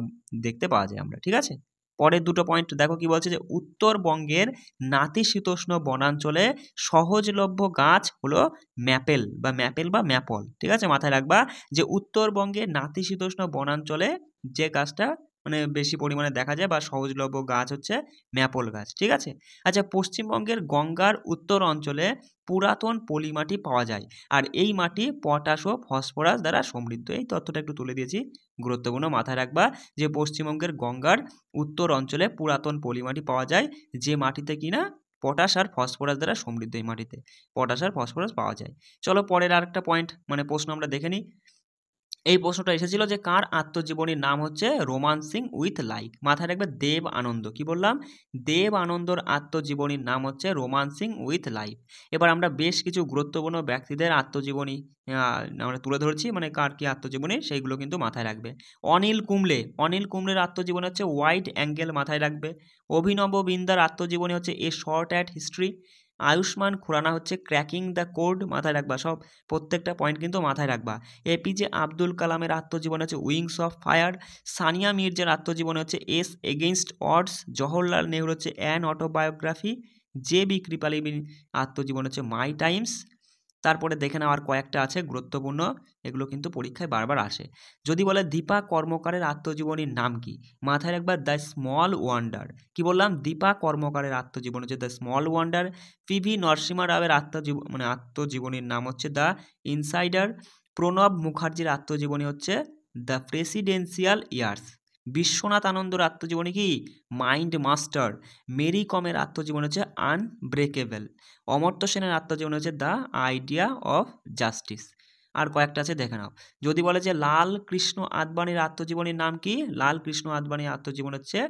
দেখতে পাওয়া যায় আমরা। ঠিক আছে, পরের দুটো পয়েন্ট দেখো কি বলছে যে উত্তরবঙ্গের নাতিশীতোষ্ণ বনাঞ্চলে সহজলভ্য গাছ হলো ম্যাপেল বা ম্যাপল। ঠিক আছে, মাথায় রাখবা যে উত্তরবঙ্গের নাতিশীতোষ্ণ বনাঞ্চলে যে গাছটা মানে বেশি পরিমাণে দেখা যায় বা সহজলভ্য গাছ হচ্ছে ম্যাপল গাছ। ঠিক আছে, আচ্ছা, পশ্চিমবঙ্গের গঙ্গার উত্তর অঞ্চলে পুরাতন পলি মাটি পাওয়া যায়, আর এই মাটি পটাশ ও ফসফরাস দ্বারা সমৃদ্ধ। এই তথ্যটা একটু তুলে দিয়েছি, গুরুত্বপূর্ণ, মাথায় রাখবা যে পশ্চিমবঙ্গের গঙ্গার উত্তর অঞ্চলে পুরাতন পলি মাটি পাওয়া যায়, যে মাটিতে কিনা পটাশ আর ফসফরাস দ্বারা সমৃদ্ধ। এই মাটিতে পটাশ আর ফসফরাস পাওয়া যায়। চলো পরের আরেকটা পয়েন্ট মানে প্রশ্ন আমরা দেখে নিই। এই প্রশ্নটা এসেছিল যে কার আত্মজীবনীর নাম হচ্ছে রোমান্সিং উইথ লাইফ। মাথায় রাখবে দেব আনন্দ। কি বললাম, দেব আনন্দর আত্মজীবনীর নাম হচ্ছে রোমান্সিং উইথ লাইফ। এবার আমরা বেশ কিছু গুরুত্বপূর্ণ ব্যক্তিদের আত্মজীবনী আমরা তুলে ধরছি, মানে কার কি আত্মজীবনী সেইগুলো কিন্তু মাথায় রাখবে। অনিল কুম্বলের আত্মজীবনী হচ্ছে ওয়াইড অ্যাঙ্গেল, মাথায় রাখবে। অভিনব বিন্দার আত্মজীবনী হচ্ছে a shot at history. Ayushmann Khurrana হচ্ছে ক্র্যাকিং দ্য কোড, মাথায় রাখবা। সব প্রত্যেকটা পয়েন্ট কিন্তু মাথায় রাখবা। এপিজে আব্দুল কালামের আত্মজীবন হচ্ছে উইংস অফ ফায়ার। সানিয়া মির্জার আত্মজীবন হচ্ছে S against ods. Jawaharlal Nehru হচ্ছে অ্যান অটোবায়োগ্রাফি। জে বি কৃপালিনীর আত্মজীবন হচ্ছে মাই টাইমস। তারপরে দেখে নেওয়ার কয়েকটা আছে গুরুত্বপূর্ণ, এগুলো কিন্তু পরীক্ষায় বারবার আসে। যদি বলে দীপা কর্মকারের আত্মজীবনীর নাম কি, মাথায় রাখবা দ্য স্মল ওয়ান্ডার। কি বললাম, দীপা কর্মকারের আত্মজীবনী হচ্ছে the small wonder. PV Narasimha রাওয়ের আত্মজীবনীর নাম হচ্ছে দ্য ইনসাইডার। প্রণব মুখার্জির আত্মজীবনী হচ্ছে দ্য প্রেসিডেন্সিয়াল ইয়ার্স। বিশ্বনাথ আনন্দর আত্মজীবনী কি, মাইন্ড মাস্টার। মেরি কমের আত্মজীবনী হচ্ছে আনব্রেকেবল। অমর্ত্য সেনের আত্মজীবনী হচ্ছে দ্য আইডিয়া অফ জাস্টিস। আর কয়েকটা আছে দেখে নাও। যদি বলে যে লাল কৃষ্ণ আদবানির আত্মজীবনীর নাম কি, লাল কৃষ্ণ আদবানির আত্মজীবনী হচ্ছে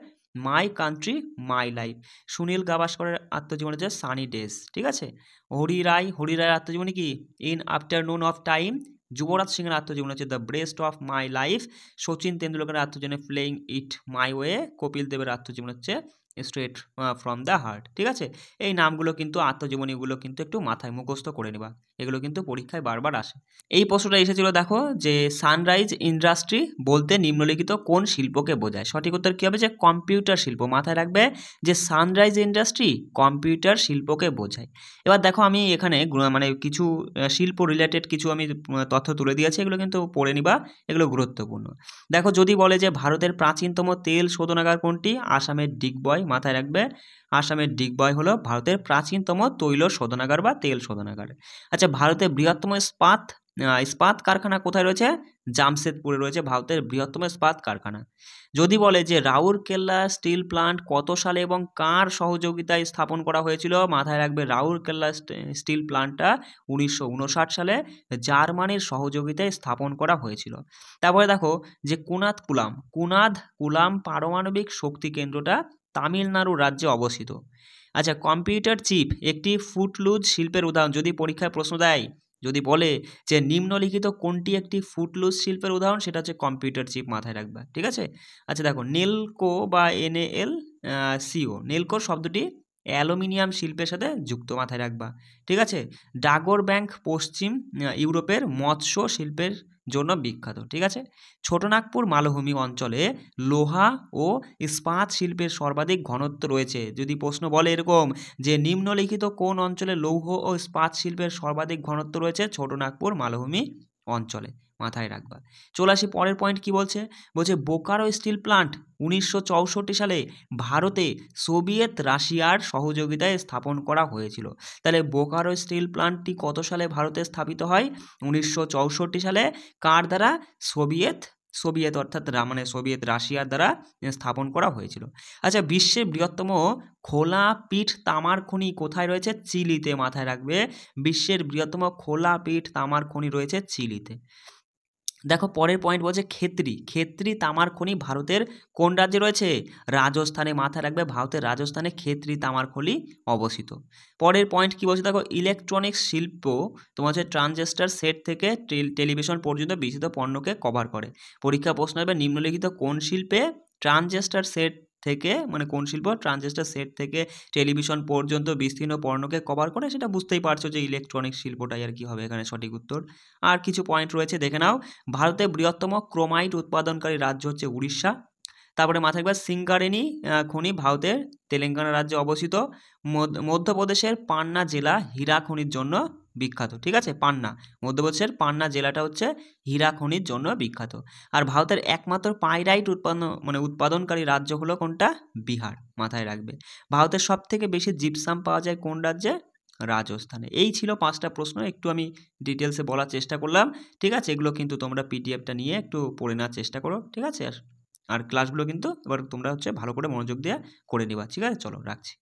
my country my life. Sunil গাভাস্করের আত্মজীবনী হচ্ছে সানি ডেজ। ঠিক আছে, হরি রায়ের আত্মজীবনী কি, in afternoon of time. Yuvraj সিংয়ের আত্মজীবনী হচ্ছে the breast of my life. Sachin তেন্ডুলকরের আত্মজীবনী playing it my way. Kapil দেবের আত্মজীবনী হচ্ছে স্ট্রেট ফ্রম দ্য হার্ট। ঠিক আছে, এই নামগুলো কিন্তু আত্মজীবনীগুলো কিন্তু একটু মাথায় মুখস্থ করে নেবা, এগুলো কিন্তু পরীক্ষায় বারবার আসে। এই প্রশ্নটা এসেছিল দেখো যে সানরাইজ ইন্ডাস্ট্রি বলতে নিম্নলিখিত কোন শিল্পকে বোঝায়। সঠিক উত্তর কী হবে, যে কম্পিউটার শিল্প। মাথায় রাখবে যে সানরাইজ ইন্ডাস্ট্রি কম্পিউটার শিল্পকে বোঝায়। এবার দেখো আমি এখানে মানে কিছু শিল্প রিলেটেড কিছু আমি তথ্য তুলে দিয়েছি, এগুলো কিন্তু পড়ে নিবা, এগুলো গুরুত্বপূর্ণ। দেখো যদি বলে যে ভারতের প্রাচীনতম তেল শোধনাগার কোনটি, আসামের ডিগবয়। মাথায় রাখবে আসামের ডিগবয় হলো ভারতের প্রাচীনতম তৈল শোধনাগার বা তেল শোধনাগার। আচ্ছা, ভারতের বৃহত্তম ইস্পাত কারখানা কোথায় রয়েছে, জামশেদপুরে রয়েছে ভারতের বৃহত্তম ইস্পাত কারখানা। যদি বলে যে রাউরকেল্লা স্টিল প্লান্ট কত সালে এবং কার সহযোগিতায় স্থাপন করা হয়েছিল, মাথায় রাখবে রাউরকেল্লা স্টিল প্লান্টটা 1959 সালে জার্মানির সহযোগিতায় স্থাপন করা হয়েছিল। তারপরে দেখো যে কুনাদ কুলাম পারমাণবিক শক্তি কেন্দ্রটা তামিলনাড়ু রাজ্যে অবস্থিত। আচ্ছা, কম্পিউটার চিপ একটি ফুটলুজ শিল্পের উদাহরণ। যদি পরীক্ষায় প্রশ্ন দেয়, যদি বলে যে নিম্নলিখিত কোনটি একটি ফুটলুজ শিল্পের উদাহরণ, সেটা হচ্ছে কম্পিউটার চিপ, মাথায় রাখবা। ঠিক আছে, আচ্ছা দেখো নেলকো বা NALCO, নেলকোর শব্দটি অ্যালুমিনিয়াম শিল্পের সাথে যুক্ত, মাথায় রাখবা। ঠিক আছে, ডাগর ব্যাংক পশ্চিম ইউরোপের মৎস্য শিল্পের জন্য বিখ্যাত। ঠিক আছে, ছোটনাগপুর মালভূমি অঞ্চলে লোহা ও ইস্পাত শিল্পের সর্বাধিক ঘনত্ব রয়েছে। যদি প্রশ্ন বলে এরকম যে নিম্নলিখিত কোন অঞ্চলে লৌহ ও ইস্পাত শিল্পের সর্বাধিক ঘনত্ব রয়েছে, ছোটনাগপুর মালভূমি অঞ্চলে, মাথায় রাখবা। চলে আসি পরের পয়েন্ট কি বলছে, বোকারো স্টিল প্লান্ট 1964 সালে ভারতে সোভিয়েত রাশিয়ার সহযোগিতায় স্থাপন করা হয়েছিল। তাহলে বোকারো স্টিল প্লান্টটি কত সালে ভারতে স্থাপিত হয়, 1964 সালে। কার দ্বারা, সোভিয়েত সোভিয়েত অর্থাৎ মানে সোভিয়েত রাশিয়ার দ্বারা স্থাপন করা হয়েছিল। আচ্ছা, বিশ্বের বৃহত্তম খোলা পিট তামার খনি কোথায় রয়েছে? চিলিতে। মাথায় রাখবে, বিশ্বের বৃহত্তম খোলা পিট তামার খনি রয়েছে চিলিতে। দেখো পরের পয়েন্ট বলছে ক্ষেত্রী তামার খনি ভারতের কোন রাজ্যে রয়েছে? রাজস্থানে। মাথায় রাখবে, ভারতের রাজস্থানে ক্ষেত্রী তামার খনি অবস্থিত। পরের পয়েন্ট কি বলছে দেখো, ইলেকট্রনিক্স শিল্প তোমার হচ্ছে ট্রানজিস্টর সেট থেকে টেলিভিশন পর্যন্ত বিস্তৃত পণ্যকে কভার করে। পরীক্ষা প্রশ্ন হবে, নিম্নলিখিত কোন শিল্পে ট্রানজিস্টর সেট থেকে, মানে কোন শিল্প ট্রানজিস্টর সেট থেকে টেলিভিশন পর্যন্ত বিস্তীর্ণ পণ্যকে কভার করে? সেটা বুঝতেই পারছো যে ইলেকট্রনিক্স শিল্পটাই আর কি হবে এখানে সঠিক উত্তর। আর কিছু পয়েন্ট রয়েছে দেখে নাও। ভারতের বৃহত্তম ক্রোমাইট উৎপাদনকারী রাজ্য হচ্ছে উড়িষ্যা। তারপরে মাথায় রাখবে, সিঙ্গারেনি খনি ভারতের তেলেঙ্গানা রাজ্যে অবস্থিত। মধ্যপ্রদেশের পান্না জেলা হীরা খনির জন্য বিখ্যাত। ঠিক আছে, পান্না, মধ্যপ্রদেশের পান্না জেলাটা হচ্ছে হীরা খনির জন্য বিখ্যাত। আর ভারতের একমাত্র পাইরাইট উৎপাদনকারী রাজ্য হলো কোনটা? বিহার। মাথায় রাখবে। ভারতের সব থেকে বেশি জিপসাম পাওয়া যায় কোন রাজ্যে? রাজস্থানে। এই ছিল 5টা প্রশ্ন, একটু আমি ডিটেলসে বলার চেষ্টা করলাম। ঠিক আছে, এগুলো কিন্তু তোমরা পিডিএফটা নিয়ে একটু পড়ে নেওয়ার চেষ্টা করো। ঠিক আছে, আর ক্লাসগুলো কিন্তু এবার তোমরা হচ্ছে ভালো করে মনোযোগ দিয়ে করে নিবা। ঠিক আছে, চলো রাখছি।